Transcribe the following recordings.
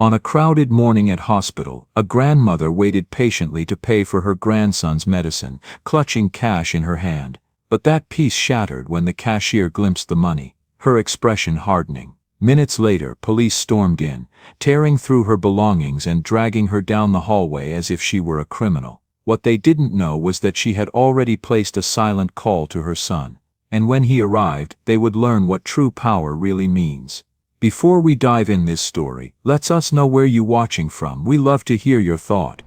On a crowded morning at hospital, a grandmother waited patiently to pay for her grandson's medicine, clutching cash in her hand. But that peace shattered when the cashier glimpsed the money, her expression hardening. Minutes later, police stormed in, tearing through her belongings and dragging her down the hallway as if she were a criminal. What they didn't know was that she had already placed a silent call to her son. And when he arrived, they would learn what true power really means. Before we dive in this story, let us know where you watching from. We love to hear your thought.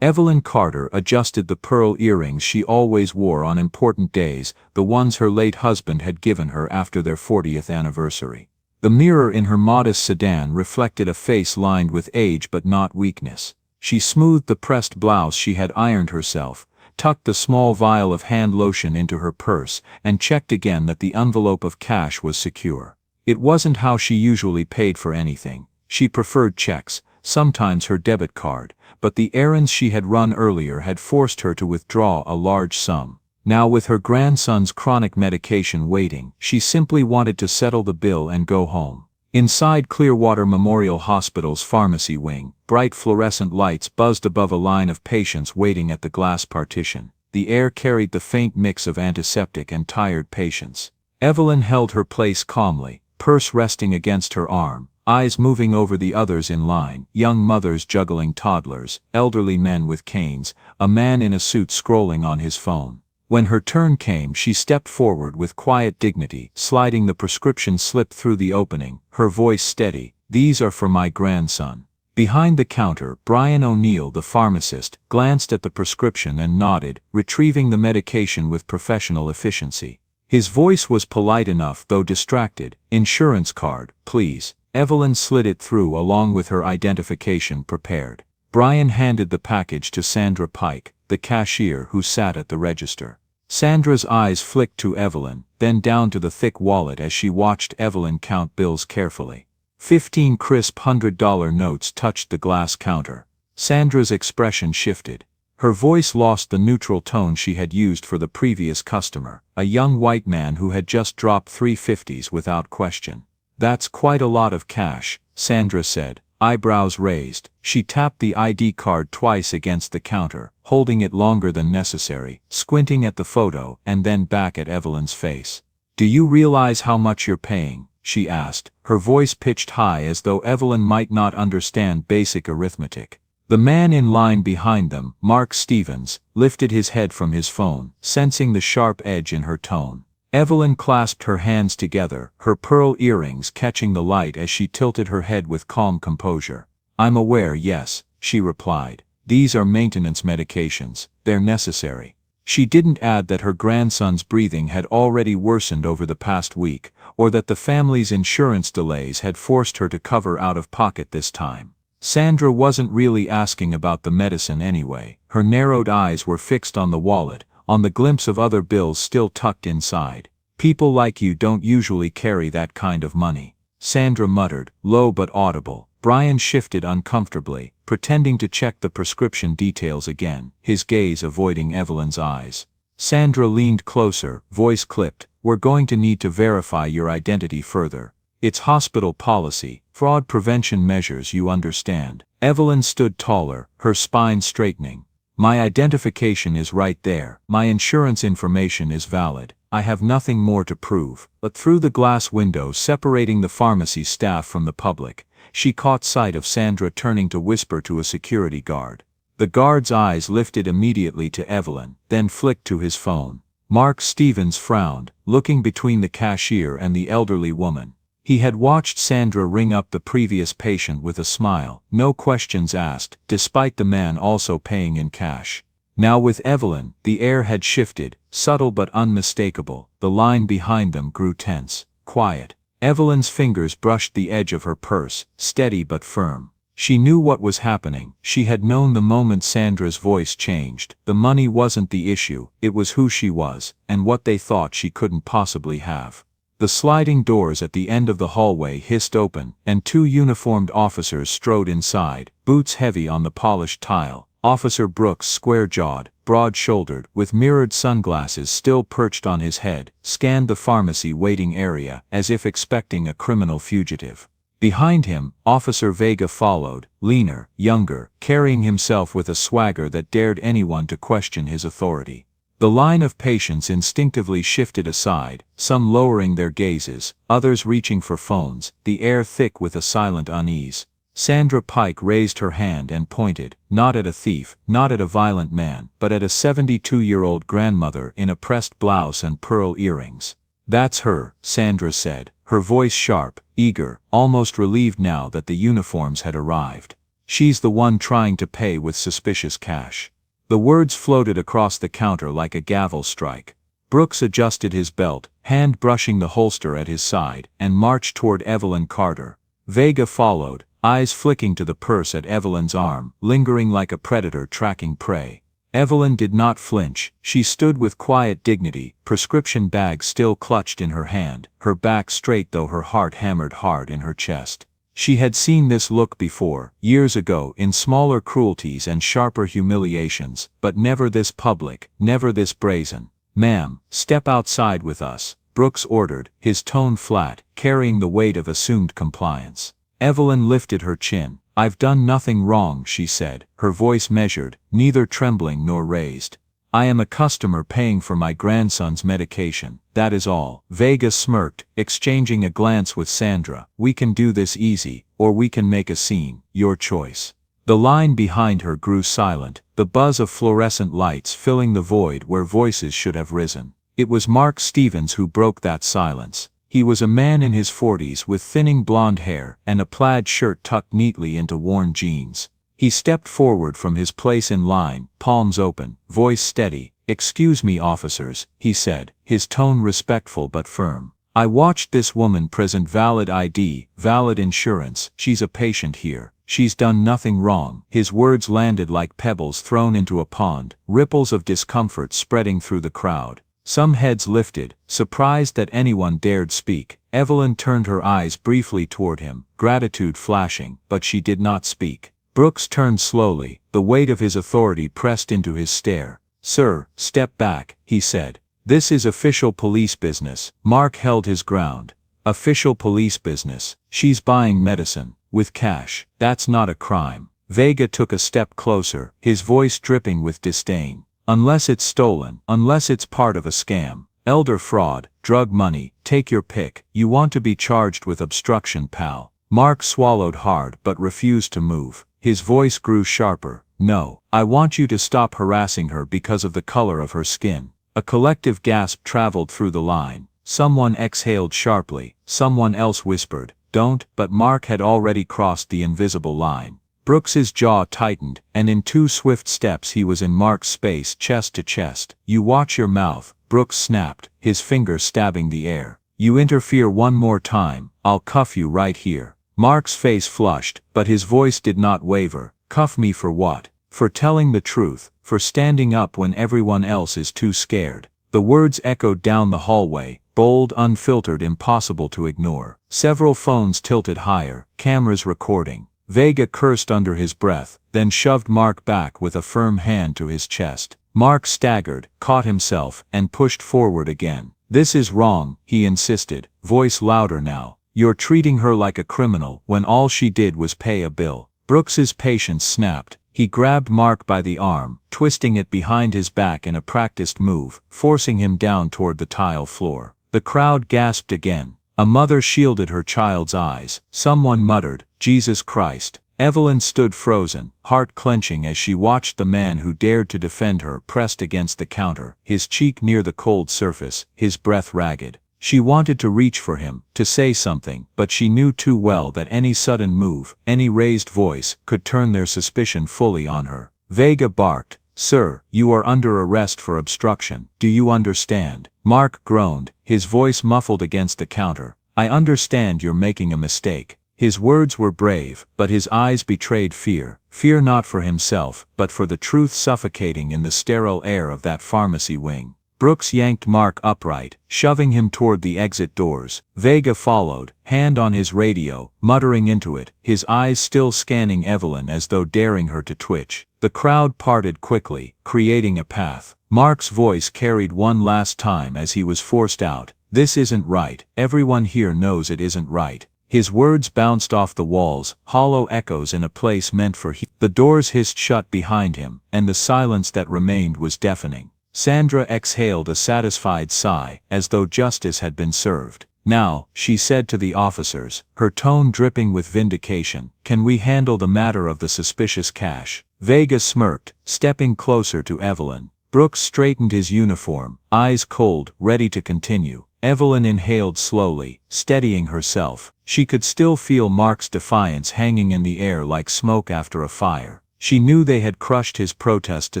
Evelyn Carter adjusted the pearl earrings she always wore on important days, the ones her late husband had given her after their 40th anniversary. The mirror in her modest sedan reflected a face lined with age but not weakness. She smoothed the pressed blouse she had ironed herself, tucked the small vial of hand lotion into her purse, and checked again that the envelope of cash was secure. It wasn't how she usually paid for anything. She preferred checks, sometimes her debit card, but the errands she had run earlier had forced her to withdraw a large sum. Now, with her grandson's chronic medication waiting, she simply wanted to settle the bill and go home. Inside Clearwater Memorial Hospital's pharmacy wing, bright fluorescent lights buzzed above a line of patients waiting at the glass partition. The air carried the faint mix of antiseptic and tired patients. Evelyn held her place calmly, purse resting against her arm, eyes moving over the others in line, young mothers juggling toddlers, elderly men with canes, a man in a suit scrolling on his phone. When her turn came, she stepped forward with quiet dignity, sliding the prescription slip through the opening, her voice steady. "These are for my grandson." Behind the counter, Brian O'Neill, the pharmacist, glanced at the prescription and nodded, retrieving the medication with professional efficiency. His voice was polite enough, though distracted. "Insurance card, please." Evelyn slid it through along with her identification prepared. Brian handed the package to Sandra Pike, the cashier who sat at the register. Sandra's eyes flicked to Evelyn, then down to the thick wallet as she watched Evelyn count bills carefully. 15 crisp $100 notes touched the glass counter. Sandra's expression shifted. Her voice lost the neutral tone she had used for the previous customer, a young white man who had just dropped 350s without question. "That's quite a lot of cash," Sandra said, eyebrows raised. She tapped the ID card twice against the counter, holding it longer than necessary, squinting at the photo and then back at Evelyn's face. "Do you realize how much you're paying?" she asked, her voice pitched high as though Evelyn might not understand basic arithmetic. The man in line behind them, Mark Stevens, lifted his head from his phone, sensing the sharp edge in her tone. Evelyn clasped her hands together, her pearl earrings catching the light as she tilted her head with calm composure. "I'm aware, yes," she replied. "These are maintenance medications. They're necessary." She didn't add that her grandson's breathing had already worsened over the past week, or that the family's insurance delays had forced her to cover out of pocket this time. Sandra wasn't really asking about the medicine anyway. Her narrowed eyes were fixed on the wallet, on the glimpse of other bills still tucked inside. "People like you don't usually carry that kind of money," Sandra muttered, low but audible. Brian shifted uncomfortably, pretending to check the prescription details again, his gaze avoiding Evelyn's eyes. Sandra leaned closer, voice clipped. "We're going to need to verify your identity further. It's hospital policy, fraud prevention measures, you understand." Evelyn stood taller, her spine straightening. "My identification is right there. My insurance information is valid. I have nothing more to prove." But through the glass window separating the pharmacy staff from the public, she caught sight of Sandra turning to whisper to a security guard. The guard's eyes lifted immediately to Evelyn, then flicked to his phone. Mark Stevens frowned, looking between the cashier and the elderly woman. He had watched Sandra ring up the previous patient with a smile, no questions asked, despite the man also paying in cash. Now with Evelyn, the air had shifted, subtle but unmistakable. The line behind them grew tense, quiet. Evelyn's fingers brushed the edge of her purse, steady but firm. She knew what was happening. She had known the moment Sandra's voice changed. The money wasn't the issue, it was who she was, and what they thought she couldn't possibly have. The sliding doors at the end of the hallway hissed open, and 2 uniformed officers strode inside, boots heavy on the polished tile. Officer Brooks, square-jawed, broad-shouldered, with mirrored sunglasses still perched on his head, scanned the pharmacy waiting area as if expecting a criminal fugitive. Behind him, Officer Vega followed, leaner, younger, carrying himself with a swagger that dared anyone to question his authority. The line of patients instinctively shifted aside, some lowering their gazes, others reaching for phones, the air thick with a silent unease. Sandra Pike raised her hand and pointed, not at a thief, not at a violent man, but at a 72-year-old grandmother in a pressed blouse and pearl earrings. "That's her," Sandra said, her voice sharp, eager, almost relieved now that the uniforms had arrived. "She's the one trying to pay with suspicious cash." The words floated across the counter like a gavel strike. Brooks adjusted his belt, hand brushing the holster at his side, and marched toward Evelyn Carter. Vega followed, eyes flicking to the purse at Evelyn's arm, lingering like a predator tracking prey. Evelyn did not flinch. She stood with quiet dignity, prescription bag still clutched in her hand, her back straight though her heart hammered hard in her chest. She had seen this look before, years ago, in smaller cruelties and sharper humiliations, but never this public, never this brazen. "Ma'am, step outside with us," Brooks ordered, his tone flat, carrying the weight of assumed compliance. Evelyn lifted her chin. "I've done nothing wrong," she said, her voice measured, neither trembling nor raised. "I am a customer paying for my grandson's medication, that is all." Vega smirked, exchanging a glance with Sandra. "We can do this easy, or we can make a scene, your choice." The line behind her grew silent, the buzz of fluorescent lights filling the void where voices should have risen. It was Mark Stevens who broke that silence. He was a man in his 40s with thinning blonde hair and a plaid shirt tucked neatly into worn jeans. He stepped forward from his place in line, palms open, voice steady. "Excuse me, officers," he said, his tone respectful but firm. "I watched this woman present valid ID, valid insurance. She's a patient here. She's done nothing wrong." His words landed like pebbles thrown into a pond, ripples of discomfort spreading through the crowd. Some heads lifted, surprised that anyone dared speak. Evelyn turned her eyes briefly toward him, gratitude flashing, but she did not speak. Brooks turned slowly, the weight of his authority pressed into his stare. "Sir, step back," he said. "This is official police business." Mark held his ground. "Official police business. She's buying medicine. With cash. That's not a crime." Vega took a step closer, his voice dripping with disdain. "Unless it's stolen, unless it's part of a scam. Elder fraud, drug money, take your pick. You want to be charged with obstruction, pal." Mark swallowed hard but refused to move. His voice grew sharper. "No, I want you to stop harassing her because of the color of her skin." A collective gasp traveled through the line. Someone exhaled sharply, someone else whispered, "Don't," but Mark had already crossed the invisible line. Brooks's jaw tightened, and in 2 swift steps he was in Mark's space, chest to chest. "You watch your mouth," Brooks snapped, his finger stabbing the air. "You interfere one more time, I'll cuff you right here." Mark's face flushed, but his voice did not waver. "Cuff me for what?" "For telling the truth, for standing up when everyone else is too scared." The words echoed down the hallway, bold, unfiltered, impossible to ignore. Several phones tilted higher, cameras recording. Vega cursed under his breath, then shoved Mark back with a firm hand to his chest. Mark staggered, caught himself, and pushed forward again. "This is wrong," he insisted, voice louder now. "You're treating her like a criminal when all she did was pay a bill." Brooks's patience snapped. He grabbed Mark by the arm, twisting it behind his back in a practiced move, forcing him down toward the tile floor. The crowd gasped again. A mother shielded her child's eyes. Someone muttered, "Jesus Christ." Evelyn stood frozen, heart clenching as she watched the man who dared to defend her pressed against the counter, his cheek near the cold surface, his breath ragged. She wanted to reach for him, to say something, but she knew too well that any sudden move, any raised voice, could turn their suspicion fully on her. Vega barked, "Sir, you are under arrest for obstruction. Do you understand?" Mark groaned, his voice muffled against the counter. "I understand you're making a mistake." His words were brave, but his eyes betrayed fear. Fear not for himself, but for the truth suffocating in the sterile air of that pharmacy wing. Brooks yanked Mark upright, shoving him toward the exit doors. Vega followed, hand on his radio, muttering into it, his eyes still scanning Evelyn as though daring her to twitch. The crowd parted quickly, creating a path. Mark's voice carried one last time as he was forced out. "This isn't right. Everyone here knows it isn't right." His words bounced off the walls, hollow echoes in a place meant for he. The doors hissed shut behind him, and the silence that remained was deafening. Sandra exhaled a satisfied sigh, as though justice had been served. "Now," she said to the officers, her tone dripping with vindication, "can we handle the matter of the suspicious cash?" Vega smirked, stepping closer to Evelyn. Brooks straightened his uniform, eyes cold, ready to continue. Evelyn inhaled slowly, steadying herself. She could still feel Mark's defiance hanging in the air like smoke after a fire. She knew they had crushed his protest to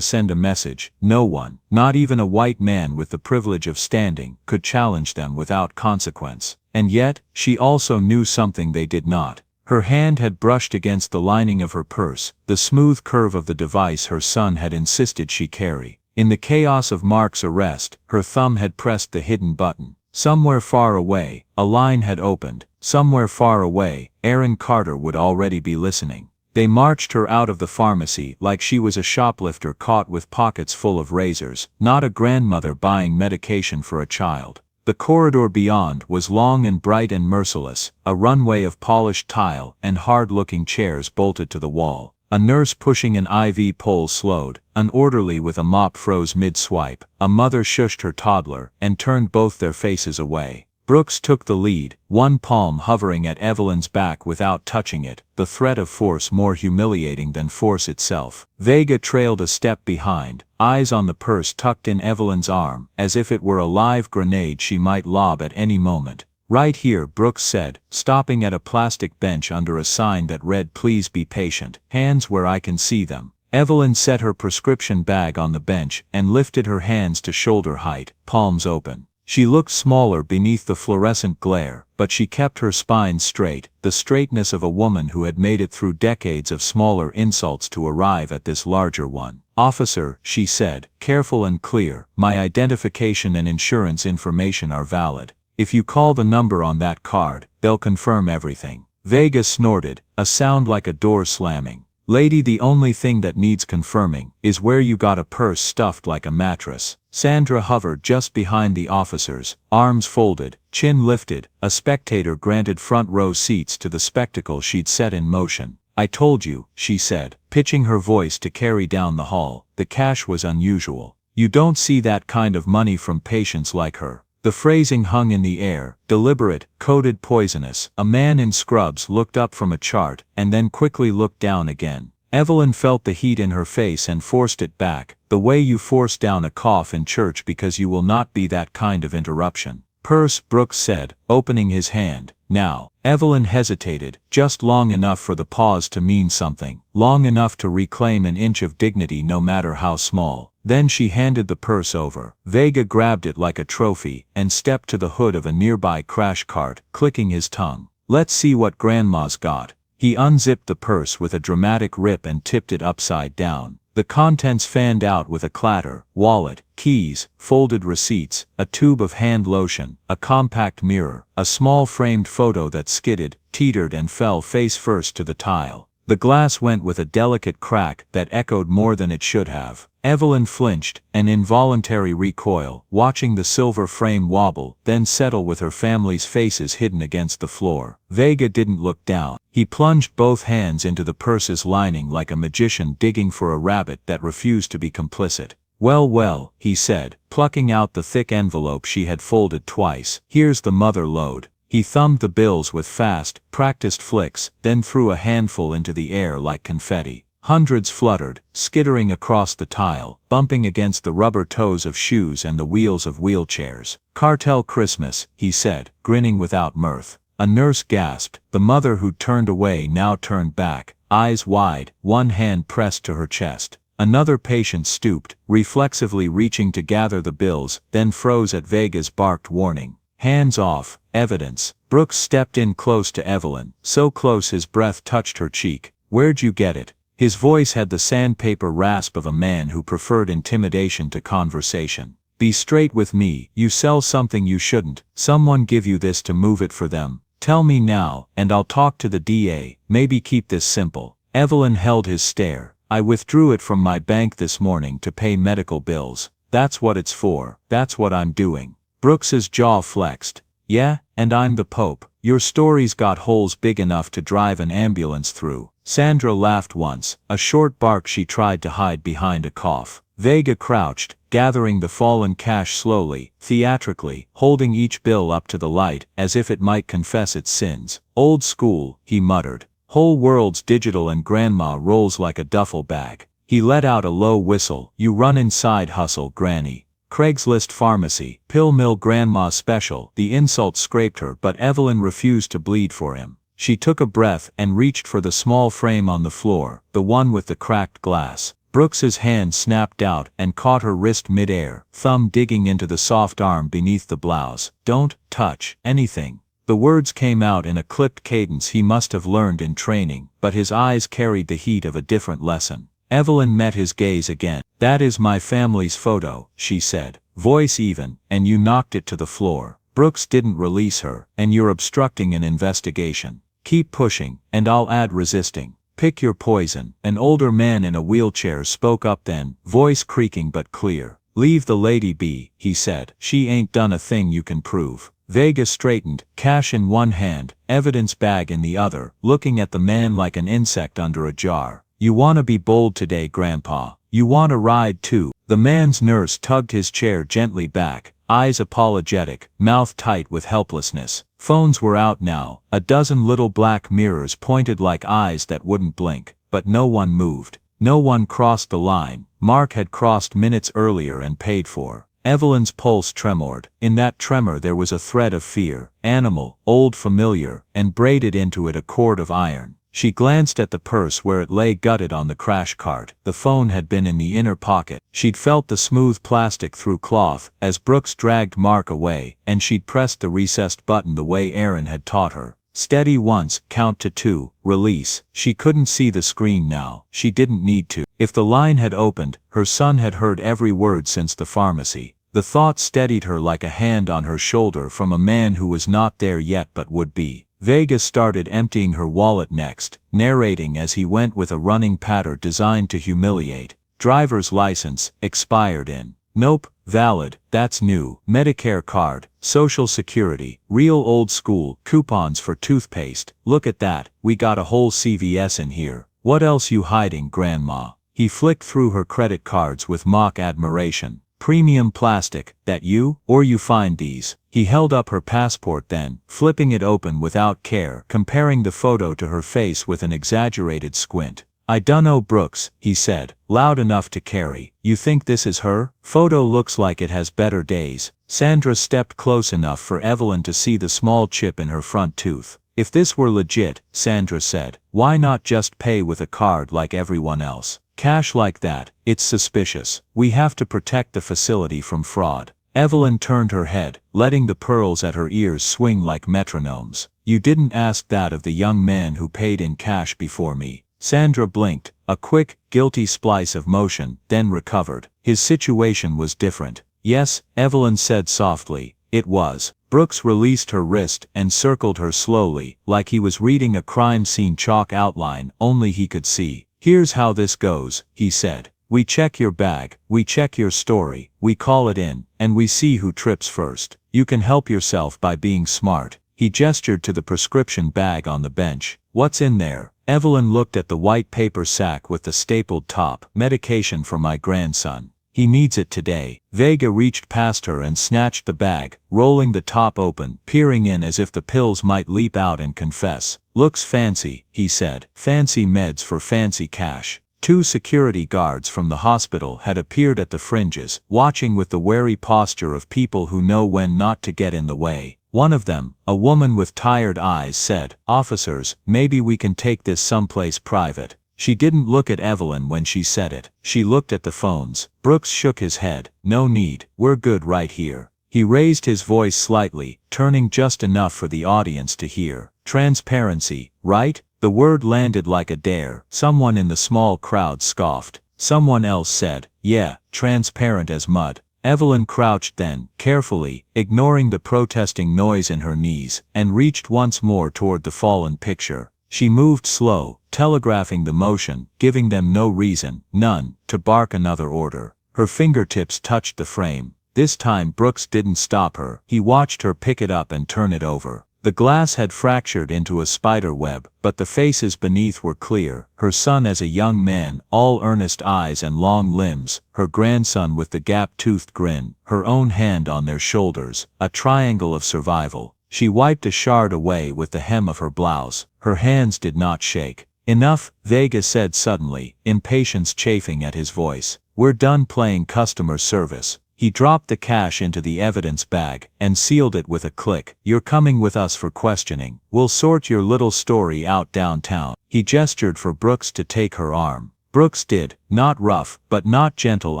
send a message. No one, not even a white man with the privilege of standing, could challenge them without consequence. And yet, she also knew something they did not. Her hand had brushed against the lining of her purse, the smooth curve of the device her son had insisted she carry. In the chaos of Mark's arrest, her thumb had pressed the hidden button. Somewhere far away, a line had opened. Somewhere far away, Aaron Carter would already be listening. They marched her out of the pharmacy like she was a shoplifter caught with pockets full of razors, not a grandmother buying medication for a child. The corridor beyond was long and bright and merciless, a runway of polished tile and hard-looking chairs bolted to the wall. A nurse pushing an IV pole slowed, an orderly with a mop froze mid-swipe, a mother shushed her toddler and turned both their faces away. Brooks took the lead, one palm hovering at Evelyn's back without touching it, the threat of force more humiliating than force itself. Vega trailed a step behind, eyes on the purse tucked in Evelyn's arm, as if it were a live grenade she might lob at any moment. "Right here," Brooks said, stopping at a plastic bench under a sign that read "Please be patient, hands where I can see them." Evelyn set her prescription bag on the bench and lifted her hands to shoulder height, palms open. She looked smaller beneath the fluorescent glare, but she kept her spine straight, the straightness of a woman who had made it through decades of smaller insults to arrive at this larger one. "Officer," she said, careful and clear, "my identification and insurance information are valid. If you call the number on that card, they'll confirm everything." Vega snorted, a sound like a door slamming. "Lady, the only thing that needs confirming is where you got a purse stuffed like a mattress." Sandra hovered just behind the officers, arms folded, chin lifted, a spectator granted front row seats to the spectacle she'd set in motion. "I told you," she said, pitching her voice to carry down the hall, "the cash was unusual. You don't see that kind of money from patients like her." The phrasing hung in the air, deliberate, coded, poisonous. A man in scrubs looked up from a chart, and then quickly looked down again. Evelyn felt the heat in her face and forced it back, the way you force down a cough in church because you will not be that kind of interruption. "Purse," Brooks said, opening his hand. "Now." Evelyn hesitated, just long enough for the pause to mean something, long enough to reclaim an inch of dignity no matter how small. Then she handed the purse over. Vega grabbed it like a trophy and stepped to the hood of a nearby crash cart, clicking his tongue. "Let's see what Grandma's got." He unzipped the purse with a dramatic rip and tipped it upside down. The contents fanned out with a clatter: wallet, keys, folded receipts, a tube of hand lotion, a compact mirror, a small framed photo that skidded, teetered and fell face first to the tile. The glass went with a delicate crack that echoed more than it should have. Evelyn flinched, an involuntary recoil, watching the silver frame wobble, then settle with her family's faces hidden against the floor. Vega didn't look down. He plunged both hands into the purse's lining like a magician digging for a rabbit that refused to be complicit. "Well, well," he said, plucking out the thick envelope she had folded twice. "Here's the mother lode." He thumbed the bills with fast, practiced flicks, then threw a handful into the air like confetti. Hundreds fluttered, skittering across the tile, bumping against the rubber toes of shoes and the wheels of wheelchairs. "Cartel Christmas," he said, grinning without mirth. A nurse gasped. The mother who'd turned away now turned back, eyes wide, one hand pressed to her chest. Another patient stooped, reflexively reaching to gather the bills, then froze at Vega's barked warning. "Hands off, evidence." Brooks stepped in close to Evelyn, so close his breath touched her cheek. "Where'd you get it?" His voice had the sandpaper rasp of a man who preferred intimidation to conversation. "Be straight with me. You sell something you shouldn't. Someone give you this to move it for them. Tell me now, and I'll talk to the DA. Maybe keep this simple." Evelyn held his stare. "I withdrew it from my bank this morning to pay medical bills. That's what it's for. That's what I'm doing." Brooks's jaw flexed. "Yeah, and I'm the Pope." Your story's got holes big enough to drive an ambulance through. Sandra laughed once, a short bark she tried to hide behind a cough. Vega crouched, gathering the fallen cash slowly, theatrically, holding each bill up to the light, as if it might confess its sins. Old school, he muttered. Whole world's digital and grandma rolls like a duffel bag. He let out a low whistle. You run inside hustle, granny. Craigslist pharmacy, pill mill grandma special. The insult scraped her, but Evelyn refused to bleed for him. She took a breath and reached for the small frame on the floor, the one with the cracked glass. Brooks's hand snapped out and caught her wrist mid-air, thumb digging into the soft arm beneath the blouse. Don't touch anything. The words came out in a clipped cadence he must have learned in training, but his eyes carried the heat of a different lesson. Evelyn met his gaze again. That is my family's photo, she said, voice even, and you knocked it to the floor. Brooks didn't release her, and you're obstructing an investigation. Keep pushing, and I'll add resisting. Pick your poison. An older man in a wheelchair spoke up then, voice creaking but clear. Leave the lady be, he said. She ain't done a thing you can prove. Vega straightened, cash in one hand, evidence bag in the other, looking at the man like an insect under a jar. You wanna be bold today, Grandpa. You want a ride too. The man's nurse tugged his chair gently back, eyes apologetic, mouth tight with helplessness. Phones were out now, a dozen little black mirrors pointed like eyes that wouldn't blink, but no one moved. No one crossed the line. Mark had crossed minutes earlier and paid for. Evelyn's pulse tremored. In that tremor there was a thread of fear, animal, old familiar, and braided into it a cord of iron. She glanced at the purse where it lay gutted on the crash cart. The phone had been in the inner pocket. She'd felt the smooth plastic through cloth as Brooks dragged Mark away, and she'd pressed the recessed button the way Aaron had taught her. Steady once, count to 2, release. She couldn't see the screen now. She didn't need to. If the line had opened, her son had heard every word since the pharmacy. The thought steadied her like a hand on her shoulder from a man who was not there yet but would be. Vega started emptying her wallet next, narrating as he went with a running patter designed to humiliate. Driver's license, expired in. Nope, valid, that's new. Medicare card, Social Security, real old school, coupons for toothpaste. Look at that, we got a whole CVS in here. What else you hiding, Grandma? He flicked through her credit cards with mock admiration. Premium plastic, that you? Or you find these? He held up her passport then, flipping it open without care, comparing the photo to her face with an exaggerated squint. I dunno, Brooks, he said, loud enough to carry. You think this is her? Photo looks like it has better days. Sandra stepped close enough for Evelyn to see the small chip in her front tooth. If this were legit, Sandra said, why not just pay with a card like everyone else? Cash like that, it's suspicious. We have to protect the facility from fraud. Evelyn turned her head, letting the pearls at her ears swing like metronomes. You didn't ask that of the young man who paid in cash before me. Sandra blinked, a quick, guilty splice of motion, then recovered. His situation was different. Yes, Evelyn said softly, it was. Brooks released her wrist and circled her slowly, like he was reading a crime scene chalk outline only he could see. Here's how this goes, he said. We check your bag, we check your story, we call it in, and we see who trips first. You can help yourself by being smart. He gestured to the prescription bag on the bench. What's in there? Evelyn looked at the white paper sack with the stapled top. Medication for my grandson. He needs it today. Vega reached past her and snatched the bag, rolling the top open, peering in as if the pills might leap out and confess. Looks fancy, he said. Fancy meds for fancy cash. 2 security guards from the hospital had appeared at the fringes, watching with the wary posture of people who know when not to get in the way. One of them, a woman with tired eyes, said, "Officers, maybe we can take this someplace private." She didn't look at Evelyn when she said it. She looked at the phones. Brooks shook his head. "No need, we're good right here." He raised his voice slightly, turning just enough for the audience to hear. "Transparency, right?" The word landed like a dare. Someone in the small crowd scoffed. Someone else said, "Yeah, transparent as mud." Evelyn crouched then, carefully, ignoring the protesting noise in her knees, and reached once more toward the fallen picture. She moved slow, telegraphing the motion, giving them no reason, none, to bark another order. Her fingertips touched the frame. This time Brooks didn't stop her. He watched her pick it up and turn it over. The glass had fractured into a spider web, but the faces beneath were clear, her son as a young man, all earnest eyes and long limbs, her grandson with the gap-toothed grin, her own hand on their shoulders, a triangle of survival. She wiped a shard away with the hem of her blouse. Her hands did not shake. "Enough," Vega said suddenly, impatience chafing at his voice. "We're done playing customer service." He dropped the cash into the evidence bag and sealed it with a click. "You're coming with us for questioning. We'll sort your little story out downtown." He gestured for Brooks to take her arm. Brooks did, not rough, but not gentle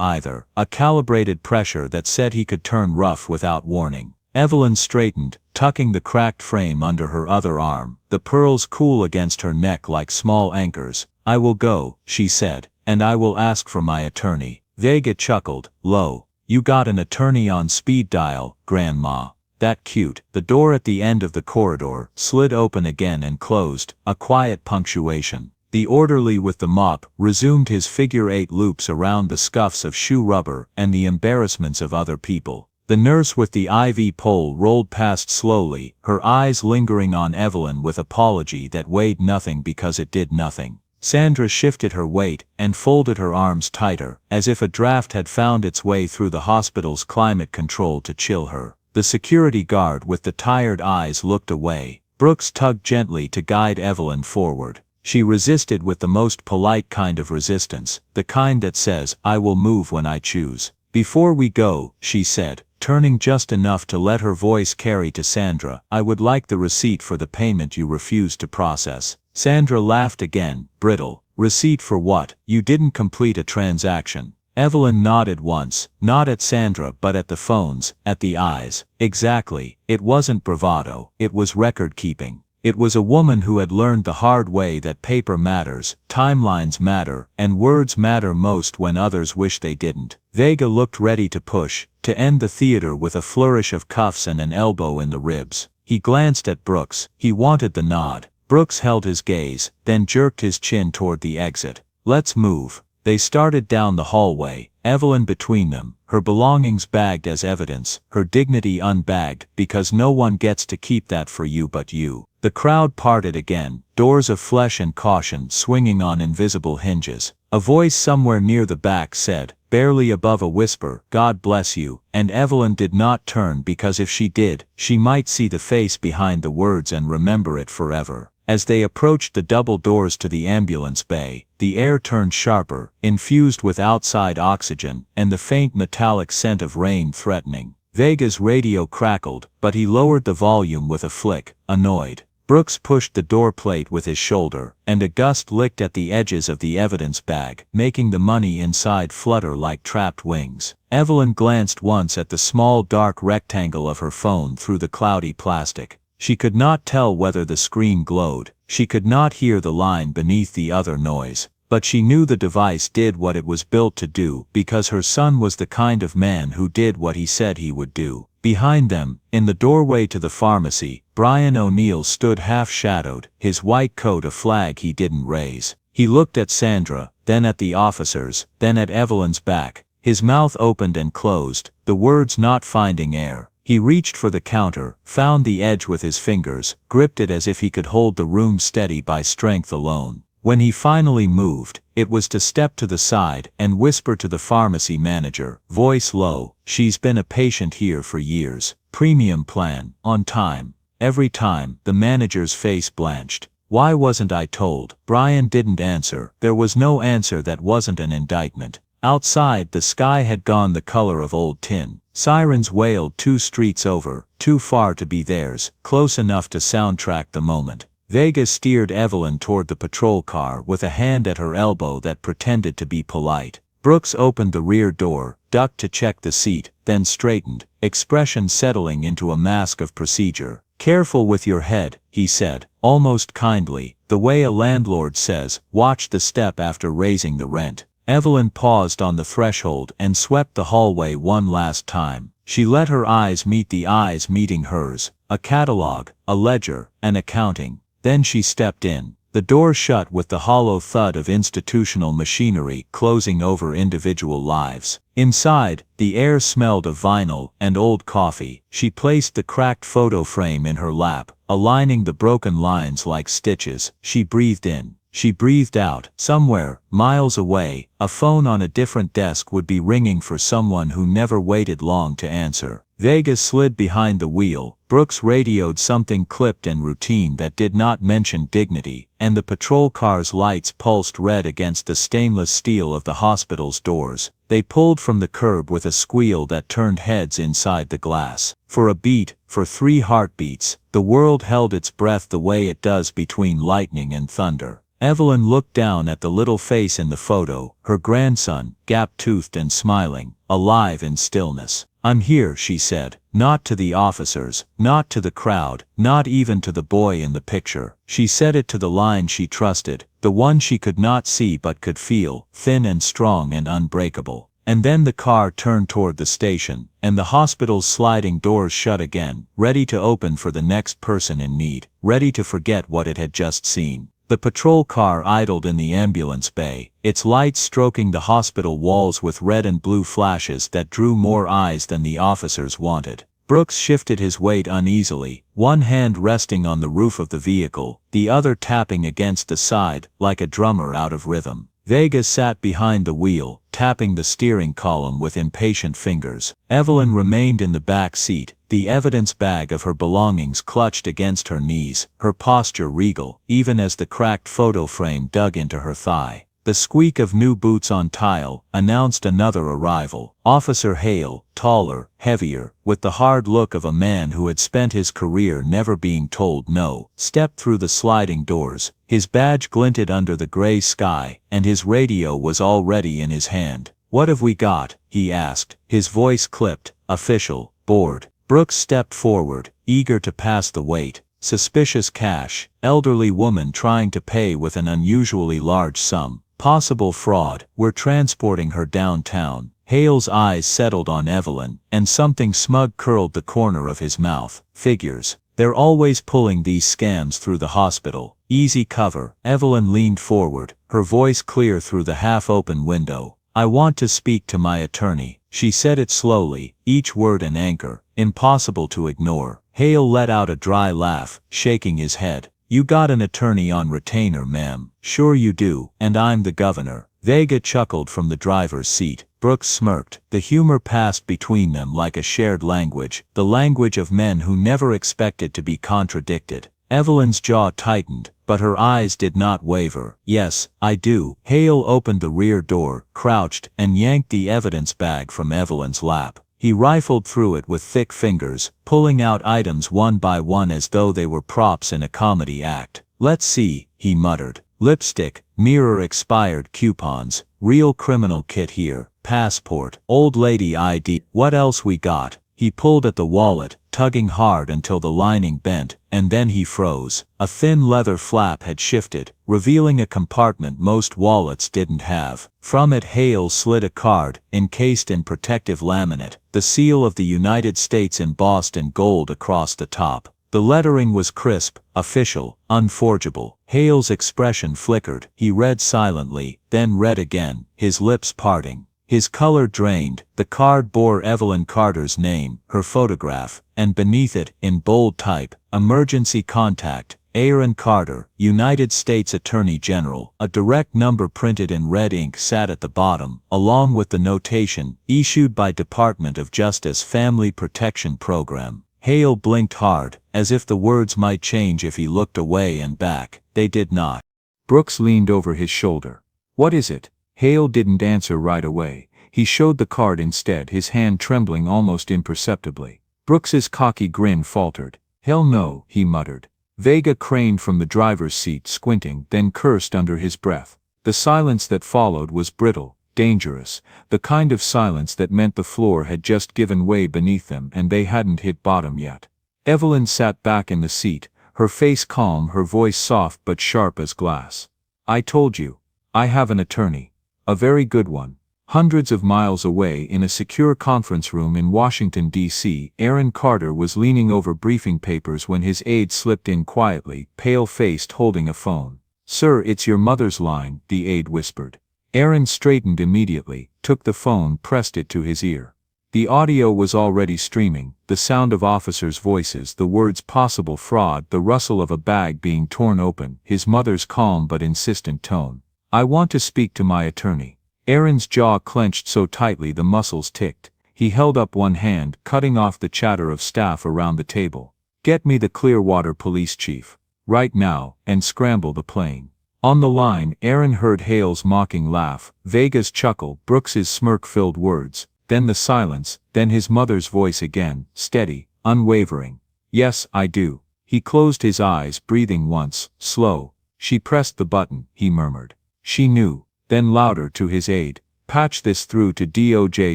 either, a calibrated pressure that said he could turn rough without warning. Evelyn straightened, tucking the cracked frame under her other arm, the pearls cool against her neck like small anchors. "I will go," she said, "and I will ask for my attorney." Vega chuckled, low. "You got an attorney on speed dial, Grandma. That cute." The door at the end of the corridor slid open again and closed, a quiet punctuation. The orderly with the mop resumed his figure-8 loops around the scuffs of shoe rubber and the embarrassments of other people. The nurse with the IV pole rolled past slowly, her eyes lingering on Evelyn with apology that weighed nothing because it did nothing. Sandra shifted her weight and folded her arms tighter, as if a draft had found its way through the hospital's climate control to chill her. The security guard with the tired eyes looked away. Brooks tugged gently to guide Evelyn forward. She resisted with the most polite kind of resistance, the kind that says, "I will move when I choose." "Before we go," she said, turning just enough to let her voice carry to Sandra, "I would like the receipt for the payment you refused to process." Sandra laughed again, brittle. "Receipt for what? You didn't complete a transaction." Evelyn nodded once, not at Sandra but at the phones, at the eyes. Exactly, it wasn't bravado, it was record-keeping. It was a woman who had learned the hard way that paper matters, timelines matter, and words matter most when others wish they didn't. Vega looked ready to push, to end the theater with a flourish of cuffs and an elbow in the ribs. He glanced at Brooks. He wanted the nod. Brooks held his gaze, then jerked his chin toward the exit. "Let's move." They started down the hallway, Evelyn between them, her belongings bagged as evidence, her dignity unbagged, because no one gets to keep that for you but you. The crowd parted again, doors of flesh and caution swinging on invisible hinges. A voice somewhere near the back said, barely above a whisper, "God bless you," and Evelyn did not turn because if she did, she might see the face behind the words and remember it forever. As they approached the double doors to the ambulance bay, the air turned sharper, infused with outside oxygen, and the faint metallic scent of rain threatening. Vega's radio crackled, but he lowered the volume with a flick, annoyed. Brooks pushed the door plate with his shoulder, and a gust licked at the edges of the evidence bag, making the money inside flutter like trapped wings. Evelyn glanced once at the small dark rectangle of her phone through the cloudy plastic. She could not tell whether the screen glowed, she could not hear the line beneath the other noise, but she knew the device did what it was built to do because her son was the kind of man who did what he said he would do. Behind them, in the doorway to the pharmacy, Brian O'Neill stood half-shadowed, his white coat a flag he didn't raise. He looked at Sandra, then at the officers, then at Evelyn's back. His mouth opened and closed, the words not finding air. He reached for the counter, found the edge with his fingers, gripped it as if he could hold the room steady by strength alone. When he finally moved, it was to step to the side and whisper to the pharmacy manager, voice low, "She's been a patient here for years. Premium plan, on time." Every time, the manager's face blanched. "Why wasn't I told?" Brian didn't answer. There was no answer that wasn't an indictment. Outside, the sky had gone the color of old tin. Sirens wailed 2 streets over, too far to be theirs, close enough to soundtrack the moment. Vega steered Evelyn toward the patrol car with a hand at her elbow that pretended to be polite. Brooks opened the rear door, ducked to check the seat, then straightened, expression settling into a mask of procedure. "Careful with your head," he said, almost kindly, the way a landlord says, "Watch the step after raising the rent." Evelyn paused on the threshold and swept the hallway one last time. She let her eyes meet the eyes meeting hers, a catalog, a ledger, an accounting. Then she stepped in. The door shut with the hollow thud of institutional machinery closing over individual lives. Inside, the air smelled of vinyl and old coffee. She placed the cracked photo frame in her lap, aligning the broken lines like stitches. She breathed in. She breathed out. Somewhere, miles away, a phone on a different desk would be ringing for someone who never waited long to answer. Vega slid behind the wheel. Brooks radioed something clipped and routine that did not mention dignity, and the patrol car's lights pulsed red against the stainless steel of the hospital's doors. They pulled from the curb with a squeal that turned heads inside the glass. For a beat, for 3 heartbeats, the world held its breath the way it does between lightning and thunder. Evelyn looked down at the little face in the photo, her grandson, gap-toothed and smiling, alive in stillness. "I'm here," she said, not to the officers, not to the crowd, not even to the boy in the picture. She said it to the line she trusted, the one she could not see but could feel, thin and strong and unbreakable. And then the car turned toward the station, and the hospital's sliding doors shut again, ready to open for the next person in need, ready to forget what it had just seen. The patrol car idled in the ambulance bay, its lights stroking the hospital walls with red and blue flashes that drew more eyes than the officers wanted. Brooks shifted his weight uneasily, one hand resting on the roof of the vehicle, the other tapping against the side, like a drummer out of rhythm. Vega sat behind the wheel, tapping the steering column with impatient fingers. Evelyn remained in the back seat, the evidence bag of her belongings clutched against her knees, her posture regal, even as the cracked photo frame dug into her thigh. The squeak of new boots on tile announced another arrival. Officer Hale, taller, heavier, with the hard look of a man who had spent his career never being told no, stepped through the sliding doors. His badge glinted under the gray sky, and his radio was already in his hand. "What have we got?" he asked, his voice clipped, official, bored. Brooks stepped forward, eager to pass the weight. Suspicious cash, elderly woman trying to pay with an unusually large sum. Possible fraud. "We're transporting her downtown." Hale's eyes settled on Evelyn, and something smug curled the corner of his mouth. "Figures. They're always pulling these scams through the hospital. Easy cover." Evelyn leaned forward, her voice clear through the half-open window. "I want to speak to my attorney." She said it slowly, each word an anchor, impossible to ignore. Hale let out a dry laugh, shaking his head. "You got an attorney on retainer, ma'am." "Sure you do, and I'm the governor." Vega chuckled from the driver's seat. Brooks smirked. The humor passed between them like a shared language, the language of men who never expected to be contradicted. Evelyn's jaw tightened, but her eyes did not waver. "Yes, I do." Hale opened the rear door, crouched, and yanked the evidence bag from Evelyn's lap. He rifled through it with thick fingers, pulling out items one by one as though they were props in a comedy act. "Let's see," he muttered. "Lipstick, mirror, expired coupons, real criminal kit here, passport, old lady ID. What else we got?" He pulled at the wallet, tugging hard until the lining bent, and then he froze. A thin leather flap had shifted, revealing a compartment most wallets didn't have. From it Hale slid a card, encased in protective laminate, the seal of the United States embossed in gold across the top. The lettering was crisp, official, unforgeable. Hale's expression flickered. He read silently, then read again, his lips parting. His color drained. The card bore Evelyn Carter's name, her photograph, and beneath it, in bold type, "Emergency contact, Aaron Carter, United States Attorney General." A direct number printed in red ink sat at the bottom, along with the notation, "Issued by Department of Justice Family Protection Program." Hale blinked hard, as if the words might change if he looked away and back. They did not. Brooks leaned over his shoulder. "What is it?" Hale didn't answer right away. He showed the card instead, his hand trembling almost imperceptibly. Brooks's cocky grin faltered. "Hell no," he muttered. Vega craned from the driver's seat, squinting, then cursed under his breath. The silence that followed was brittle, dangerous, the kind of silence that meant the floor had just given way beneath them and they hadn't hit bottom yet. Evelyn sat back in the seat, her face calm, her voice soft but sharp as glass. "I told you. I have an attorney. A very good one." Hundreds of miles away in a secure conference room in Washington, D.C., Aaron Carter was leaning over briefing papers when his aide slipped in quietly, pale-faced, holding a phone. "Sir, it's your mother's line," the aide whispered. Aaron straightened immediately, took the phone, pressed it to his ear. The audio was already streaming, the sound of officers' voices, the words "possible fraud," the rustle of a bag being torn open, his mother's calm but insistent tone. "I want to speak to my attorney." Aaron's jaw clenched so tightly the muscles ticked. He held up one hand, cutting off the chatter of staff around the table. "Get me the Clearwater police chief. Right now, and scramble the plane." On the line, Aaron heard Hale's mocking laugh, Vega's chuckle, Brooks's smirk-filled words, then the silence, then his mother's voice again, steady, unwavering. "Yes, I do." He closed his eyes, breathing once, slow. "She pressed the button," he murmured. "She knew." Then louder to his aide, "Patch this through to DOJ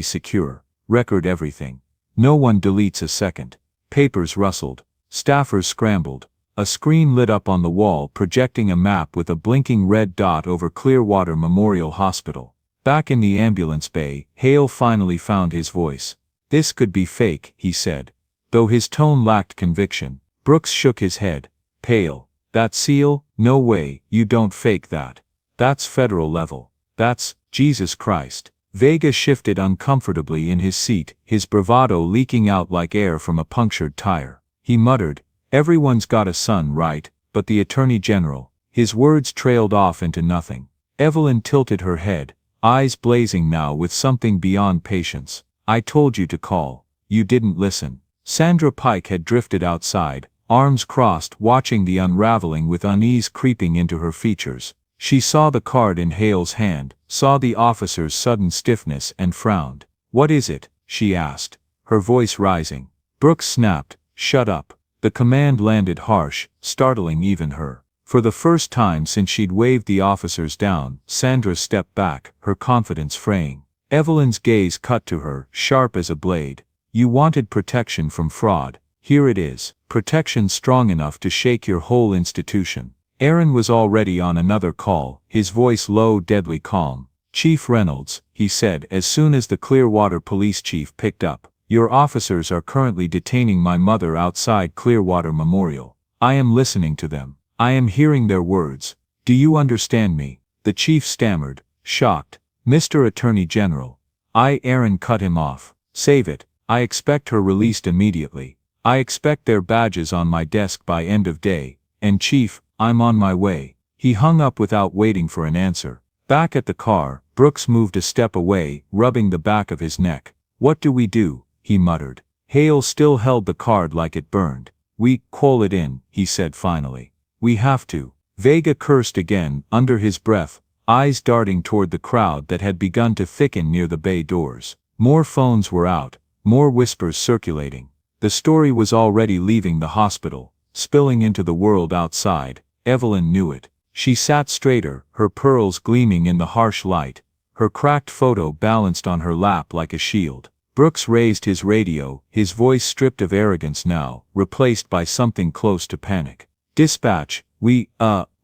Secure. Record everything. No one deletes a second." Papers rustled. Staffers scrambled. A screen lit up on the wall, projecting a map with a blinking red dot over Clearwater Memorial Hospital. Back in the ambulance bay, Hale finally found his voice. "This could be fake," he said. Though his tone lacked conviction, Brooks shook his head. "Hale, that seal? No way, you don't fake that. That's federal level. That's, Jesus Christ." Vega shifted uncomfortably in his seat, his bravado leaking out like air from a punctured tire. He muttered, "Everyone's got a son, right? But the Attorney General." His words trailed off into nothing. Evelyn tilted her head, eyes blazing now with something beyond patience. "I told you to call. You didn't listen." Sandra Pike had drifted outside, arms crossed, watching the unraveling with unease creeping into her features. She saw the card in Hale's hand, saw the officer's sudden stiffness and frowned. "What is it?" she asked, her voice rising. Brooks snapped, "Shut up." The command landed harsh, startling even her. For the first time since she'd waved the officers down, Sandra stepped back, her confidence fraying. Evelyn's gaze cut to her, sharp as a blade. "You wanted protection from fraud. Here it is. Protection strong enough to shake your whole institution." Aaron was already on another call, his voice low, deadly calm. "Chief Reynolds," he said as soon as the Clearwater police chief picked up, "your officers are currently detaining my mother outside Clearwater Memorial. I am listening to them. I am hearing their words. Do you understand me?" The chief stammered, shocked. "Mr. Attorney General." Aaron cut him off. "Save it. I expect her released immediately. I expect their badges on my desk by end of day. And Chief, I'm on my way." He hung up without waiting for an answer. Back at the car, Brooks moved a step away, rubbing the back of his neck. "What do we do?" he muttered. Hale still held the card like it burned. "We call it in," he said finally. "We have to." Vega cursed again, under his breath, eyes darting toward the crowd that had begun to thicken near the bay doors. More phones were out, more whispers circulating. The story was already leaving the hospital, spilling into the world outside. Evelyn knew it. She sat straighter, her pearls gleaming in the harsh light, her cracked photo balanced on her lap like a shield. Brooks raised his radio, his voice stripped of arrogance now, replaced by something close to panic. "Dispatch, we